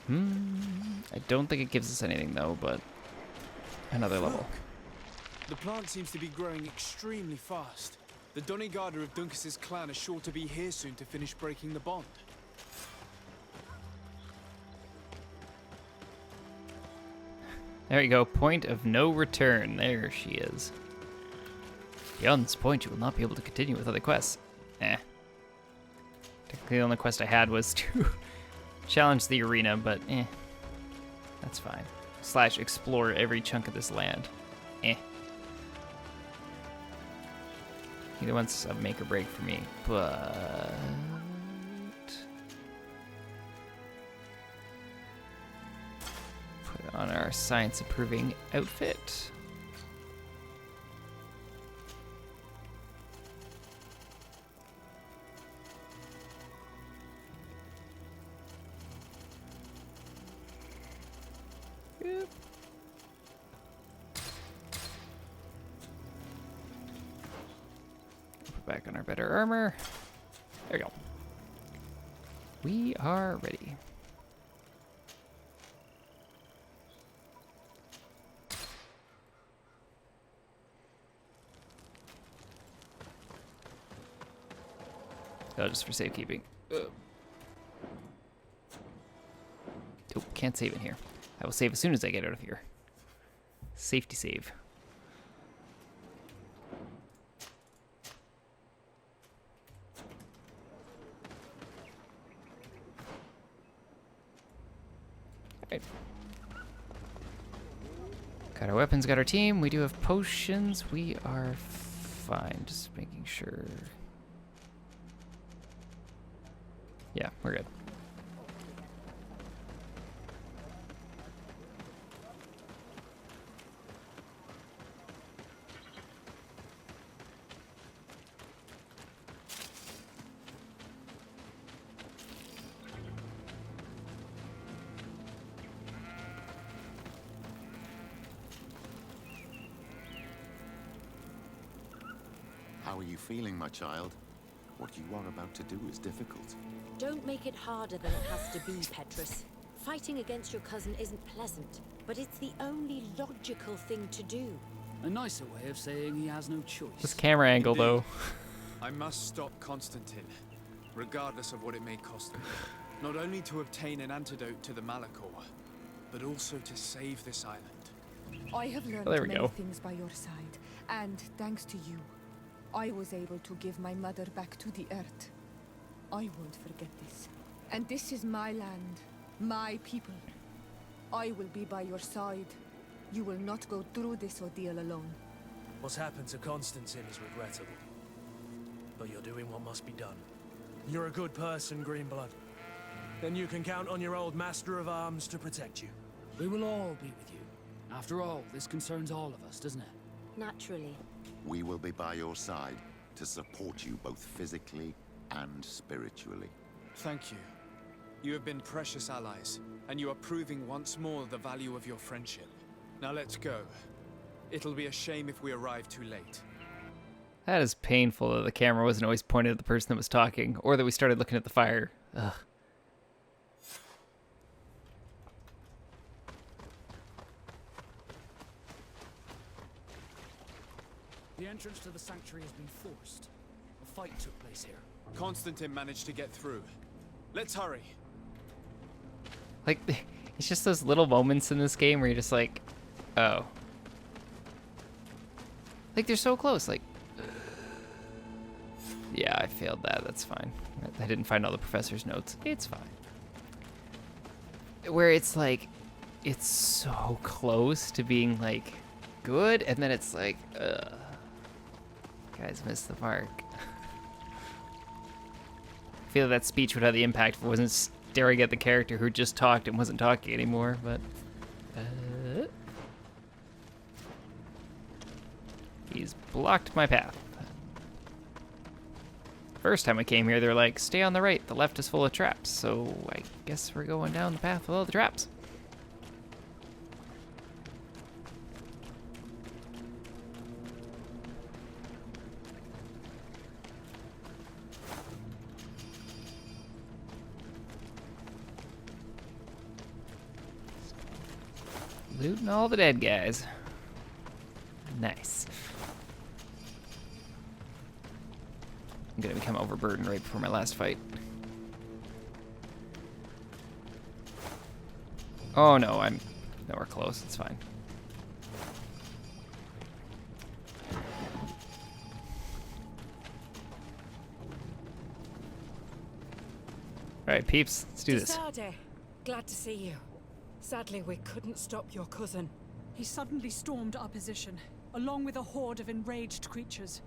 I don't think it gives us anything though, but another level. The plant seems to be growing extremely fast. The Donnygarder of Dunkus's clan are sure to be here soon to finish breaking the bond. There you go. Point of no return. There she is. Beyond this point, you will not be able to continue with other quests. Technically, the only quest I had was to challenge the arena, but that's fine. / explore every chunk of this land. Either one's a make or break for me, but put on our science improving outfit. Yep. back on our better armor. There we go. We are ready. Oh, just for safekeeping. Oh, can't save in here. I will save as soon as I get out of here. Safety save. Alright. Got our weapons, got our team. We do have potions. We are fine. Just making sure. Yeah, we're good. How are you feeling, my child? What you are about to do is difficult. Don't make it harder than it has to be, Petrus. Fighting against your cousin isn't pleasant, but it's the only logical thing to do. A nicer way of saying he has no choice. This camera angle, though. I must stop Constantine, regardless of what it may cost him. Not only to obtain an antidote to the Malachor, but also to save this island. I have learned There we many go. things by your side, and thanks to you, I was able to give my mother back to the earth. I won't forget this. And this is my land, my people. I will be by your side. You will not go through this ordeal alone. What's happened to Constantine is regrettable. But you're doing what must be done. You're a good person, Greenblood. Then you can count on your old master of arms to protect you. We will all be with you. After all, this concerns all of us, doesn't it? Naturally. We will be by your side to support you both physically and spiritually. Thank you. You have been precious allies, and you are proving once more the value of your friendship. Now let's go. It'll be a shame if we arrive too late. That is painful that the camera wasn't always pointed at the person that was talking, or that we started looking at the fire. Ugh. The entrance to the sanctuary has been forced. A fight took place here. Constantine managed to get through. Let's hurry. Like, it's just those little moments in this game where you're just like, oh. Like, they're so close, like... Yeah, I failed that, that's fine. I didn't find all the professor's notes. It's fine. Where it's like, it's so close to being, like, good, and then it's like, ugh. Guys missed the mark. I feel that speech would have the impact if it wasn't staring at the character who just talked and wasn't talking anymore, but... He's blocked my path. First time I came here, they're like, stay on the right, the left is full of traps, so I guess we're going down the path with all the traps. Looting all the dead guys. Nice. I'm gonna become overburdened right before my last fight. Oh no, I'm nowhere close. It's fine. Alright, peeps, let's do this. Desarde, glad to see you. Sadly, we couldn't stop your cousin. He suddenly stormed our position, along with a horde of enraged creatures.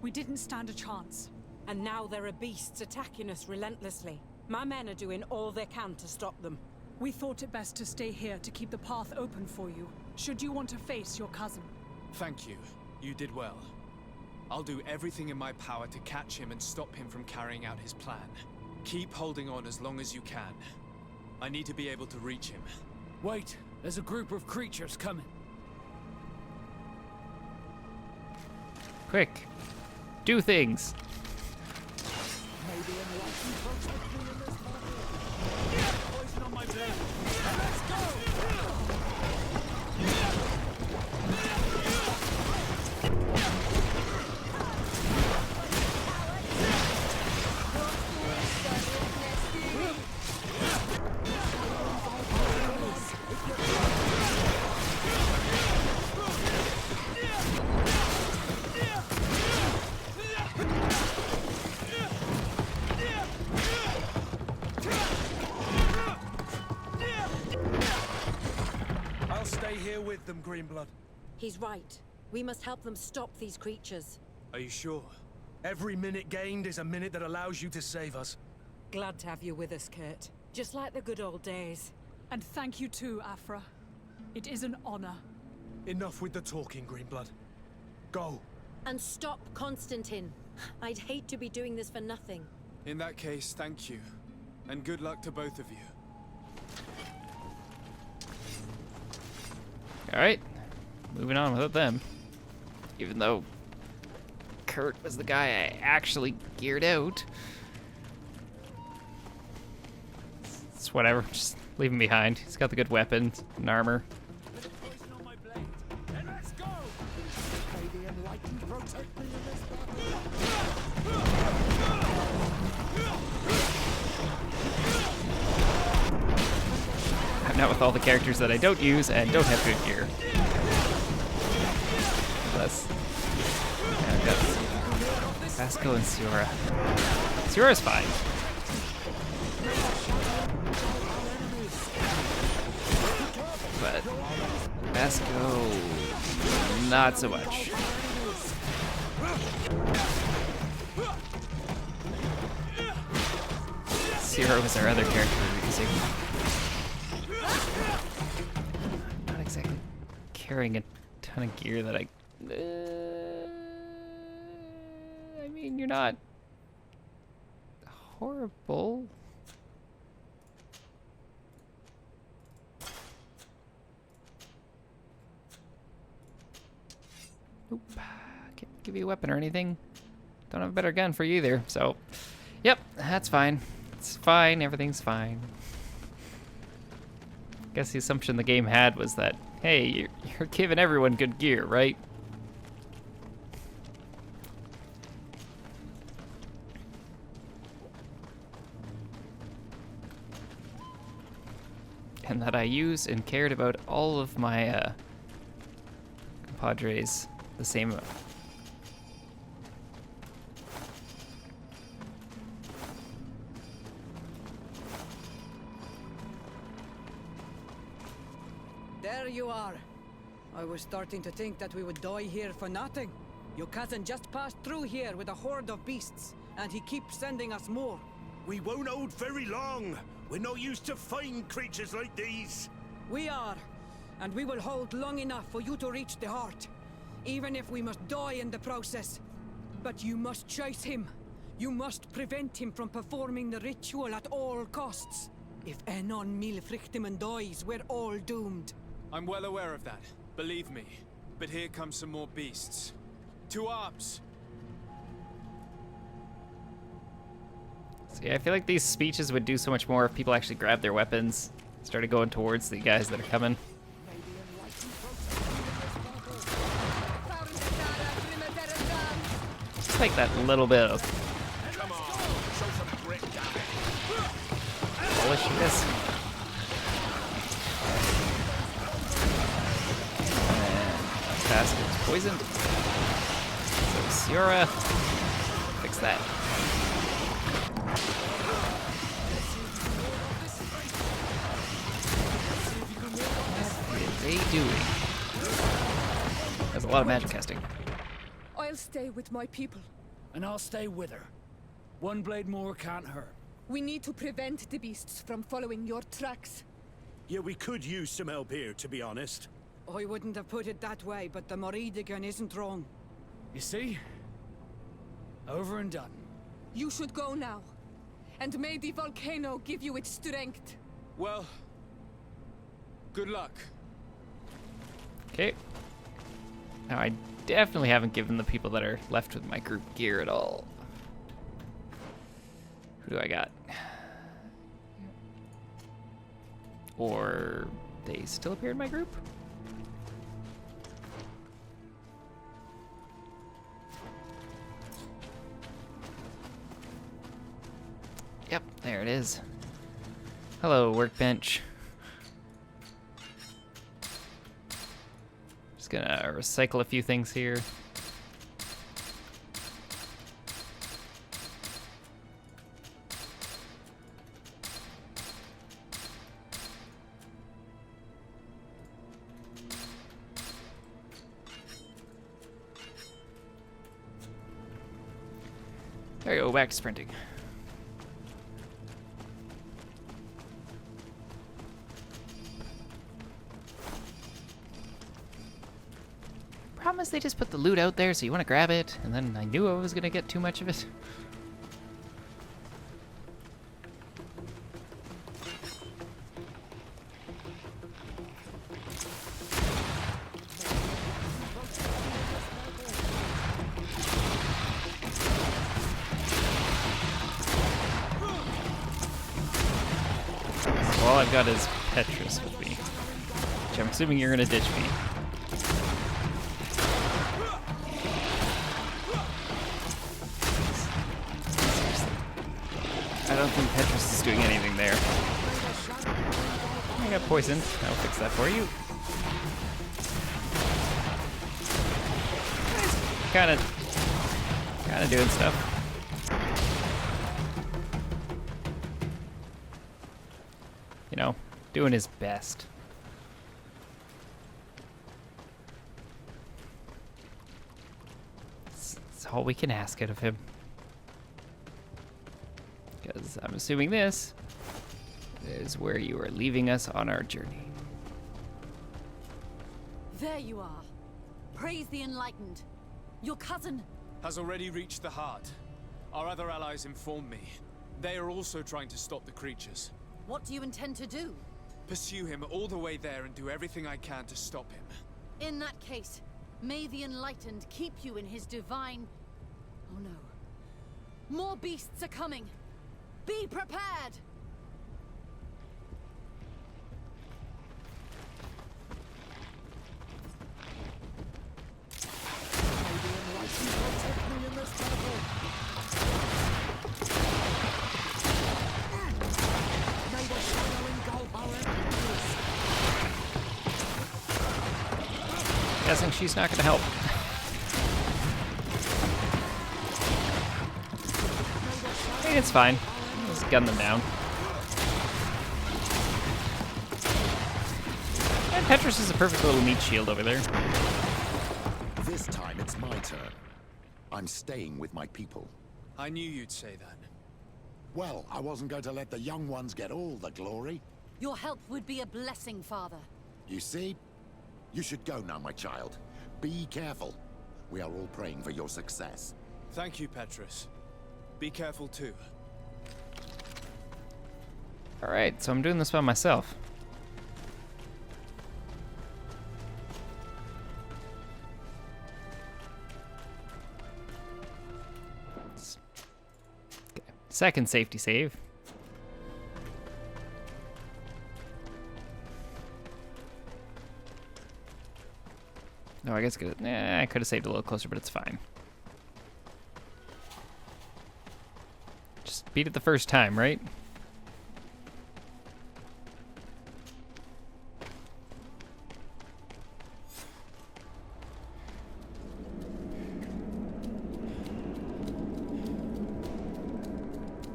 We didn't stand a chance. And now there are beasts attacking us relentlessly. My men are doing all they can to stop them. We thought it best to stay here to keep the path open for you, should you want to face your cousin. Thank you. You did well. I'll do everything in my power to catch him and stop him from carrying out his plan. Keep holding on as long as you can. I need to be able to reach him. Wait, there's a group of creatures coming. Quick. do things. Poison on my blade. Let's go! I'll stay here with them, Greenblood. He's right. We must help them stop these creatures. Are you sure? Every minute gained is a minute that allows you to save us. Glad to have you with us, Kurt. Just like the good old days. And thank you too, Afra. It is an honor. Enough with the talking, Greenblood. Go. And stop Constantine. I'd hate to be doing this for nothing. In that case, thank you. And good luck to both of you. Alright. Moving on without them. Even though Kurt was the guy I actually geared out. It's whatever. Just leave him behind. He's got the good weapons and armor. I'm not with all the characters that I don't use and don't have good gear. Unless I've got Vasco and Siora. Siora's fine. But Vasco, not so much. Siora was our other character we were using. Not exactly carrying a ton of gear that I mean, you're not horrible. Nope. Can't give you a weapon or anything. Don't have a better gun for you either, so yep, that's fine. It's fine, everything's fine. Guess the assumption the game had was that, hey, you're giving everyone good gear, right? And that I used and cared about all of my compadres the same amount. There you are. I was starting to think that we would die here for nothing. Your cousin just passed through here with a horde of beasts, and he keeps sending us more. We won't hold very long. We're not used to fighting creatures like these. We are, and we will hold long enough for you to reach the heart, even if we must die in the process. But you must chase him. You must prevent him from performing the ritual at all costs. If Enon Milfrichtimen dies, we're all doomed. I'm well aware of that, believe me. But here come some more beasts. To arms! See, I feel like these speeches would do so much more if people actually grabbed their weapons, started going towards the guys that are coming. Just like that little bit of bullishness. And Basket's poisoned. So Siora, fix that. What are they doing? That's a lot of magic casting. I'll stay with my people. And I'll stay with her. One blade more can't hurt. We need to prevent the beasts from following your tracks. Yeah, we could use some help here, to be honest. I wouldn't have put it that way, but the Moridigan isn't wrong. You see? Over and done. You should go now. And may the volcano give you its strength. Well, good luck. Okay. Now I definitely haven't given the people that are left with my group gear at all. Who do I got? Or they still appear in my group? Yep, there it is. Hello, workbench. Just gonna recycle a few things here. There you go, back to sprinting. Problem is they just put the loot out there, so you want to grab it, and then I knew I was going to get too much of it. All I've got is Petrus with me, which I'm assuming you're going to ditch me. I don't think Petrus is doing anything there. I got poisoned. I'll fix that for you. Kinda doing stuff. You know, doing his best. That's all we can ask out of him. Because I'm assuming this is where you are leaving us on our journey. There you are. Praise the Enlightened. Your cousin has already reached the heart. Our other allies informed me. They are also trying to stop the creatures. What do you intend to do? Pursue him all the way there and do everything I can to stop him. In that case, may the Enlightened keep you in his divine... Oh no. More beasts are coming. Be prepared! Guessing she's not gonna help. Hey, it's fine. Just gun them down. And Petrus is a perfect little meat shield over there. This time it's my turn. I'm staying with my people. I knew you'd say that. Well, I wasn't going to let the young ones get all the glory. Your help would be a blessing, Father. You see? You should go now, my child. Be careful. We are all praying for your success. Thank you, Petrus. Be careful too. Alright, so I'm doing this by myself. Okay. Second safety save. No, I guess I could have saved a little closer, but it's fine. Just beat it the first time, right?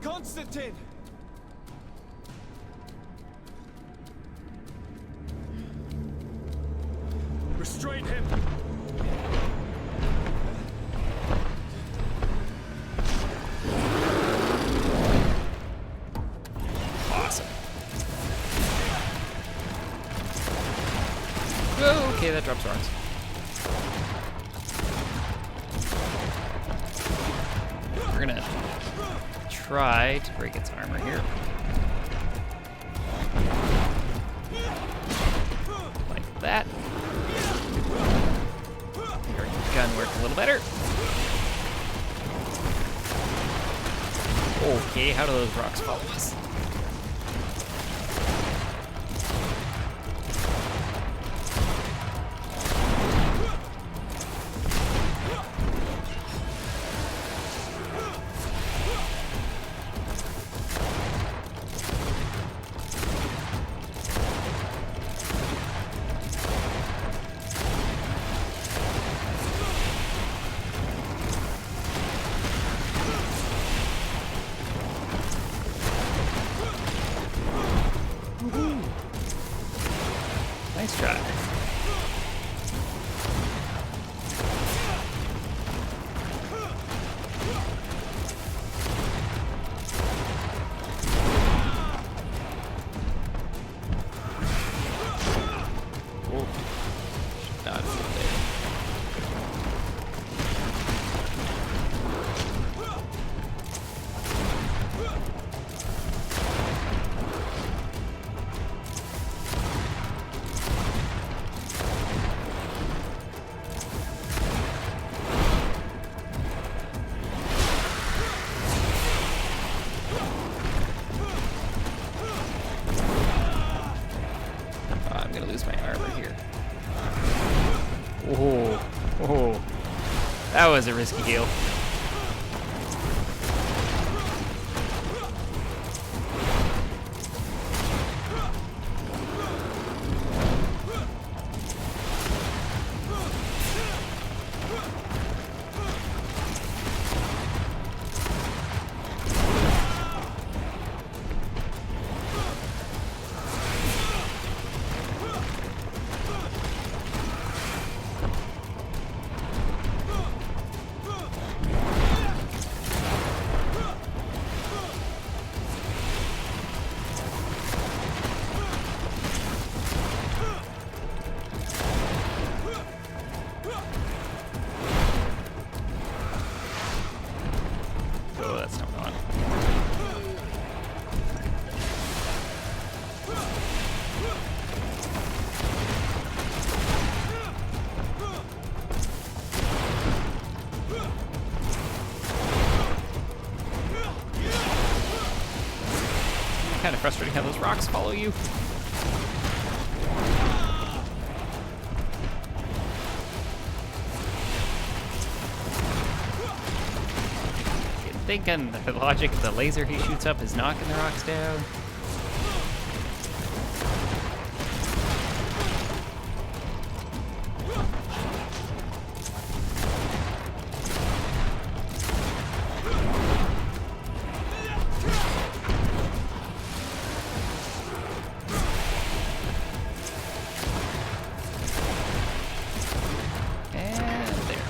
Constantine! Restrain him! Awesome. Oh, okay, that drops arms. We're gonna try to break its armor here. Like that. There we gun work a little better. Okay, how do those rocks follow us? Nice try. Oh, should not have been there. I'm gonna lose my armor here. Oh, oh, that was a risky heal. Oh, that's not on. Kind of frustrating how those rocks follow you. Thinking the logic of the laser he shoots up is knocking the rocks down. And there.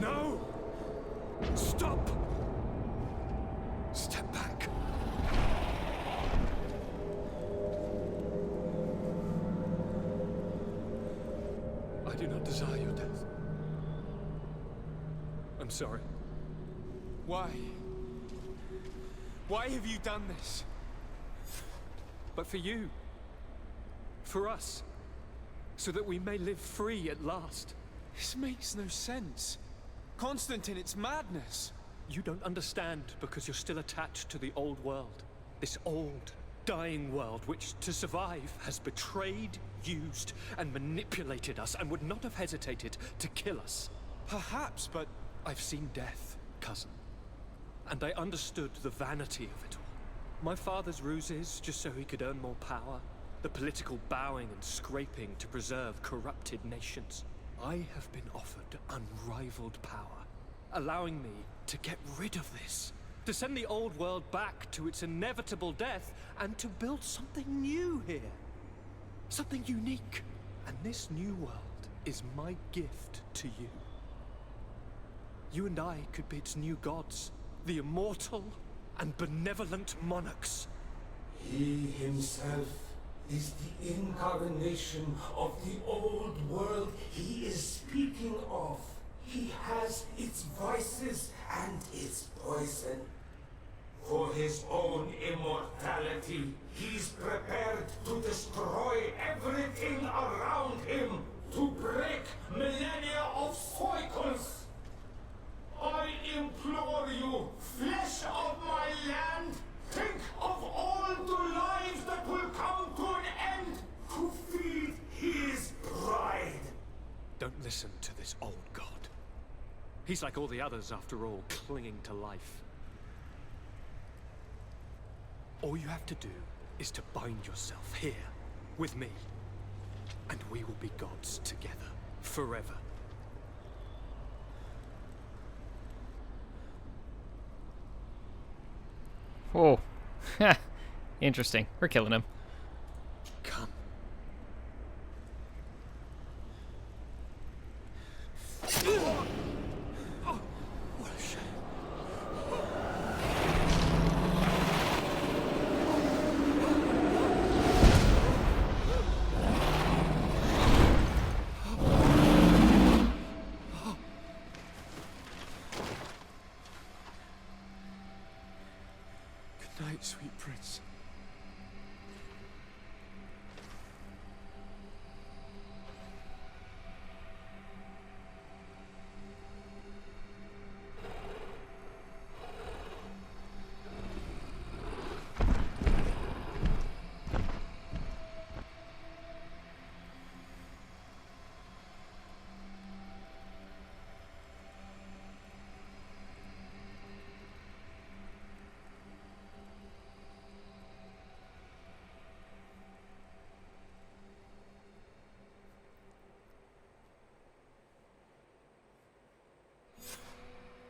No! Stop! Step back. I do not desire your death. I'm sorry. Why? Why have you done this? But for you. For us. So that we may live free at last. This makes no sense. Constantine, it's madness. You don't understand because you're still attached to the old world. This old, dying world which, to survive, has betrayed, used, and manipulated us and would not have hesitated to kill us. Perhaps, but I've seen death, cousin. And I understood the vanity of it all. My father's ruses just so he could earn more power. The political bowing and scraping to preserve corrupted nations. I have been offered unrivaled power, allowing me to get rid of this. To send the old world back to its inevitable death and to build something new here. Something unique. And this new world is my gift to you. You and I could be its new gods, the immortal and benevolent monarchs. He himself is the incarnation of the old world he is speaking of. He has its vices and its poison. For his own immortality, he's prepared to destroy everything around him, to break millennia of cycles. I implore you, flesh of my land, think of all the lives that will come to an end to feed his pride. Don't listen to this old god. He's like all the others, after all, clinging to life. All you have to do is to bind yourself here, with me, and we will be gods together, forever. Oh, interesting. We're killing him. Come. Oh, what a shame. Good night, sweet prince.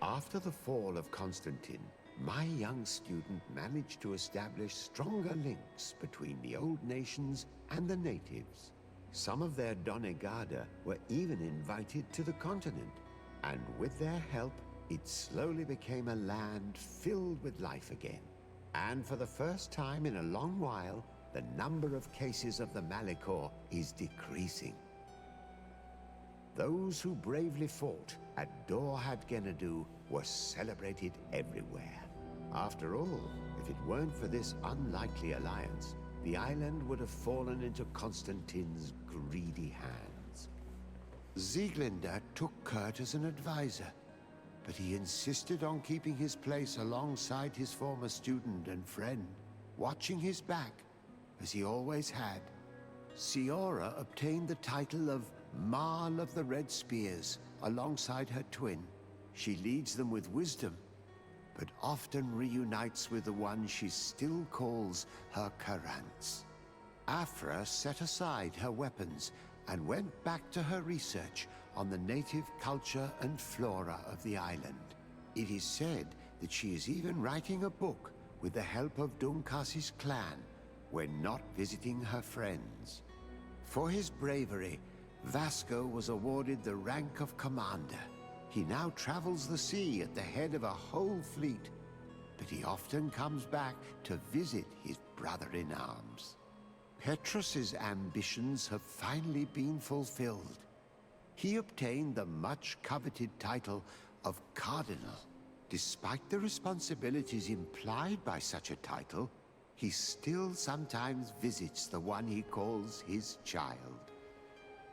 After the fall of Constantine, my young student managed to establish stronger links between the old nations and the natives. Some of their Donegada were even invited to the continent, and with their help, it slowly became a land filled with life again. And for the first time in a long while, the number of cases of the Malicor is decreasing. Those who bravely fought at Dorhad Genadu were celebrated everywhere. After all, if it weren't for this unlikely alliance, the island would have fallen into Constantine's greedy hands. Sieglinde took Kurt as an advisor, but he insisted on keeping his place alongside his former student and friend, watching his back, as he always had. Siora obtained the title of Marl of the Red Spears alongside her twin. She leads them with wisdom, but often reunites with the one she still calls her Karants. Afra set aside her weapons and went back to her research on the native culture and flora of the island. It is said that she is even writing a book with the help of Dunkas's clan when not visiting her friends. For his bravery, Vasco was awarded the rank of commander. He now travels the sea at the head of a whole fleet, but he often comes back to visit his brother-in-arms. Petrus's ambitions have finally been fulfilled. He obtained the much-coveted title of Cardinal. Despite the responsibilities implied by such a title, he still sometimes visits the one he calls his child.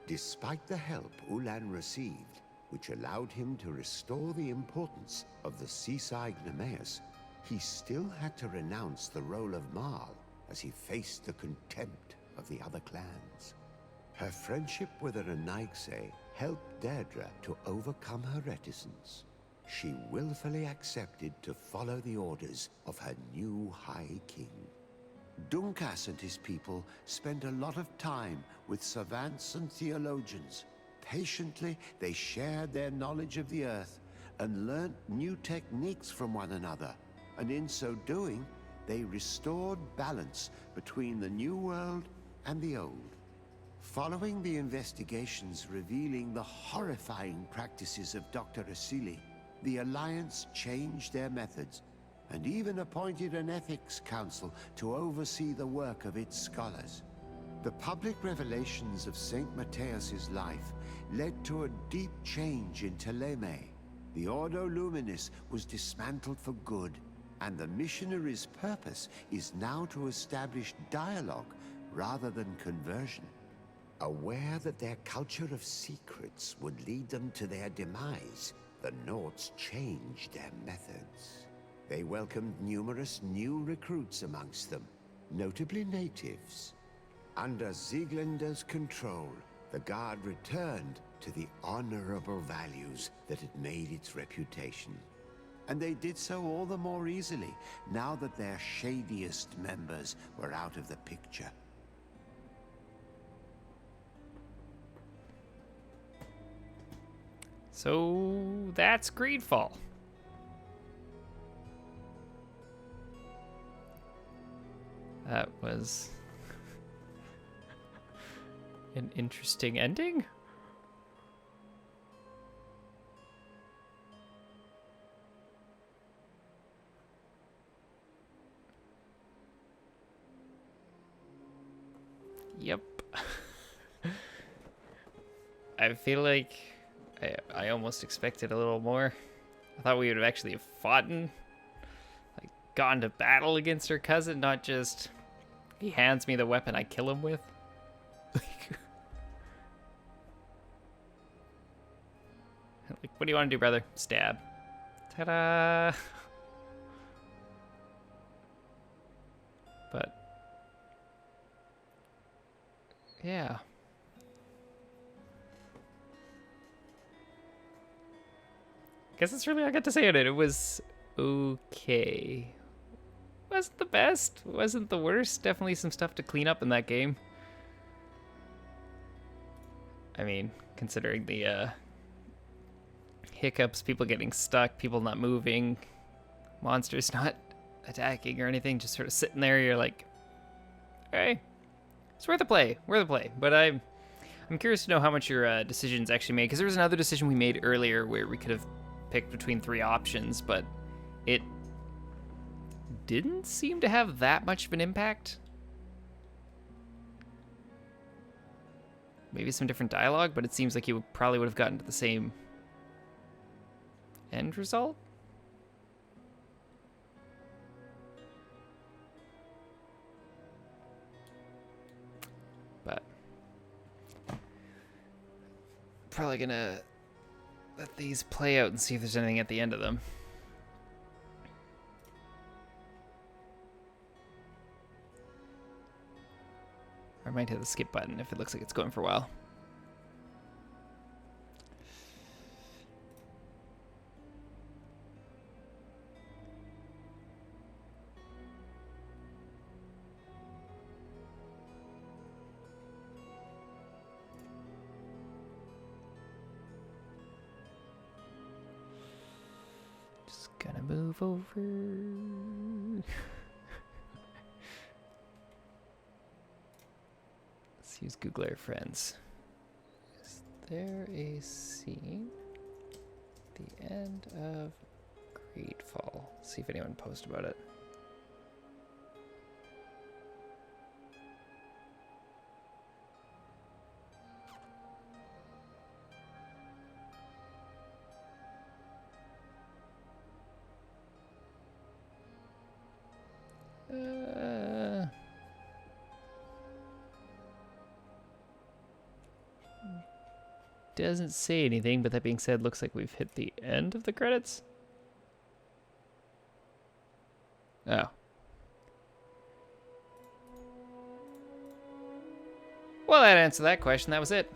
Despite the help Ulan received, which allowed him to restore the importance of the seaside Nemeus, he still had to renounce the role of Marl as he faced the contempt of the other clans. Her friendship with the Renaigse helped Deirdre to overcome her reticence. She willfully accepted to follow the orders of her new High King. Dunkas and his people spent a lot of time with savants and theologians. Patiently, they shared their knowledge of the Earth and learnt new techniques from one another. And in so doing, they restored balance between the New World and the Old. Following the investigations revealing the horrifying practices of Dr. Asili, the Alliance changed their methods and even appointed an ethics council to oversee the work of its scholars. The public revelations of St. Matthias's life led to a deep change in Teleme. The Ordo Luminis was dismantled for good, and the missionaries' purpose is now to establish dialogue rather than conversion. Aware that their culture of secrets would lead them to their demise, the Nords changed their methods. They welcomed numerous new recruits amongst them, notably natives. Under Sieglinder's control, the Guard returned to the honorable values that had made its reputation. And they did so all the more easily, now that their shadiest members were out of the picture. So that's GreedFall. That was an interesting ending. Yep. I feel like I almost expected a little more. I thought we would have actually fought and like gone to battle against her cousin, not just he hands me the weapon I kill him with. Like, what do you want to do, brother? Stab. Ta-da! But yeah. Guess that's really all I got to say on it. It was okay. Wasn't the best, wasn't the worst. Definitely some stuff to clean up in that game. I mean, considering the hiccups, people getting stuck, people not moving, monsters not attacking or anything, just sort of sitting there, you're like, hey, it's worth a play, But I'm curious to know how much your decisions actually made, because there was another decision we made earlier where we could have picked between 3 options, but it didn't seem to have that much of an impact. Maybe some different dialogue, but it seems like you probably would have gotten to the same end result. But probably gonna let these play out and see if there's anything at the end of them. I might hit the skip button if it looks like it's going for a while. Just gonna move over. Let's use Google Air Friends. Is there a scene at the end of GreedFall? See if anyone posted about it. Doesn't say anything, but that being said, looks like we've hit the end of the credits. Oh. Well, that answered that question. That was it.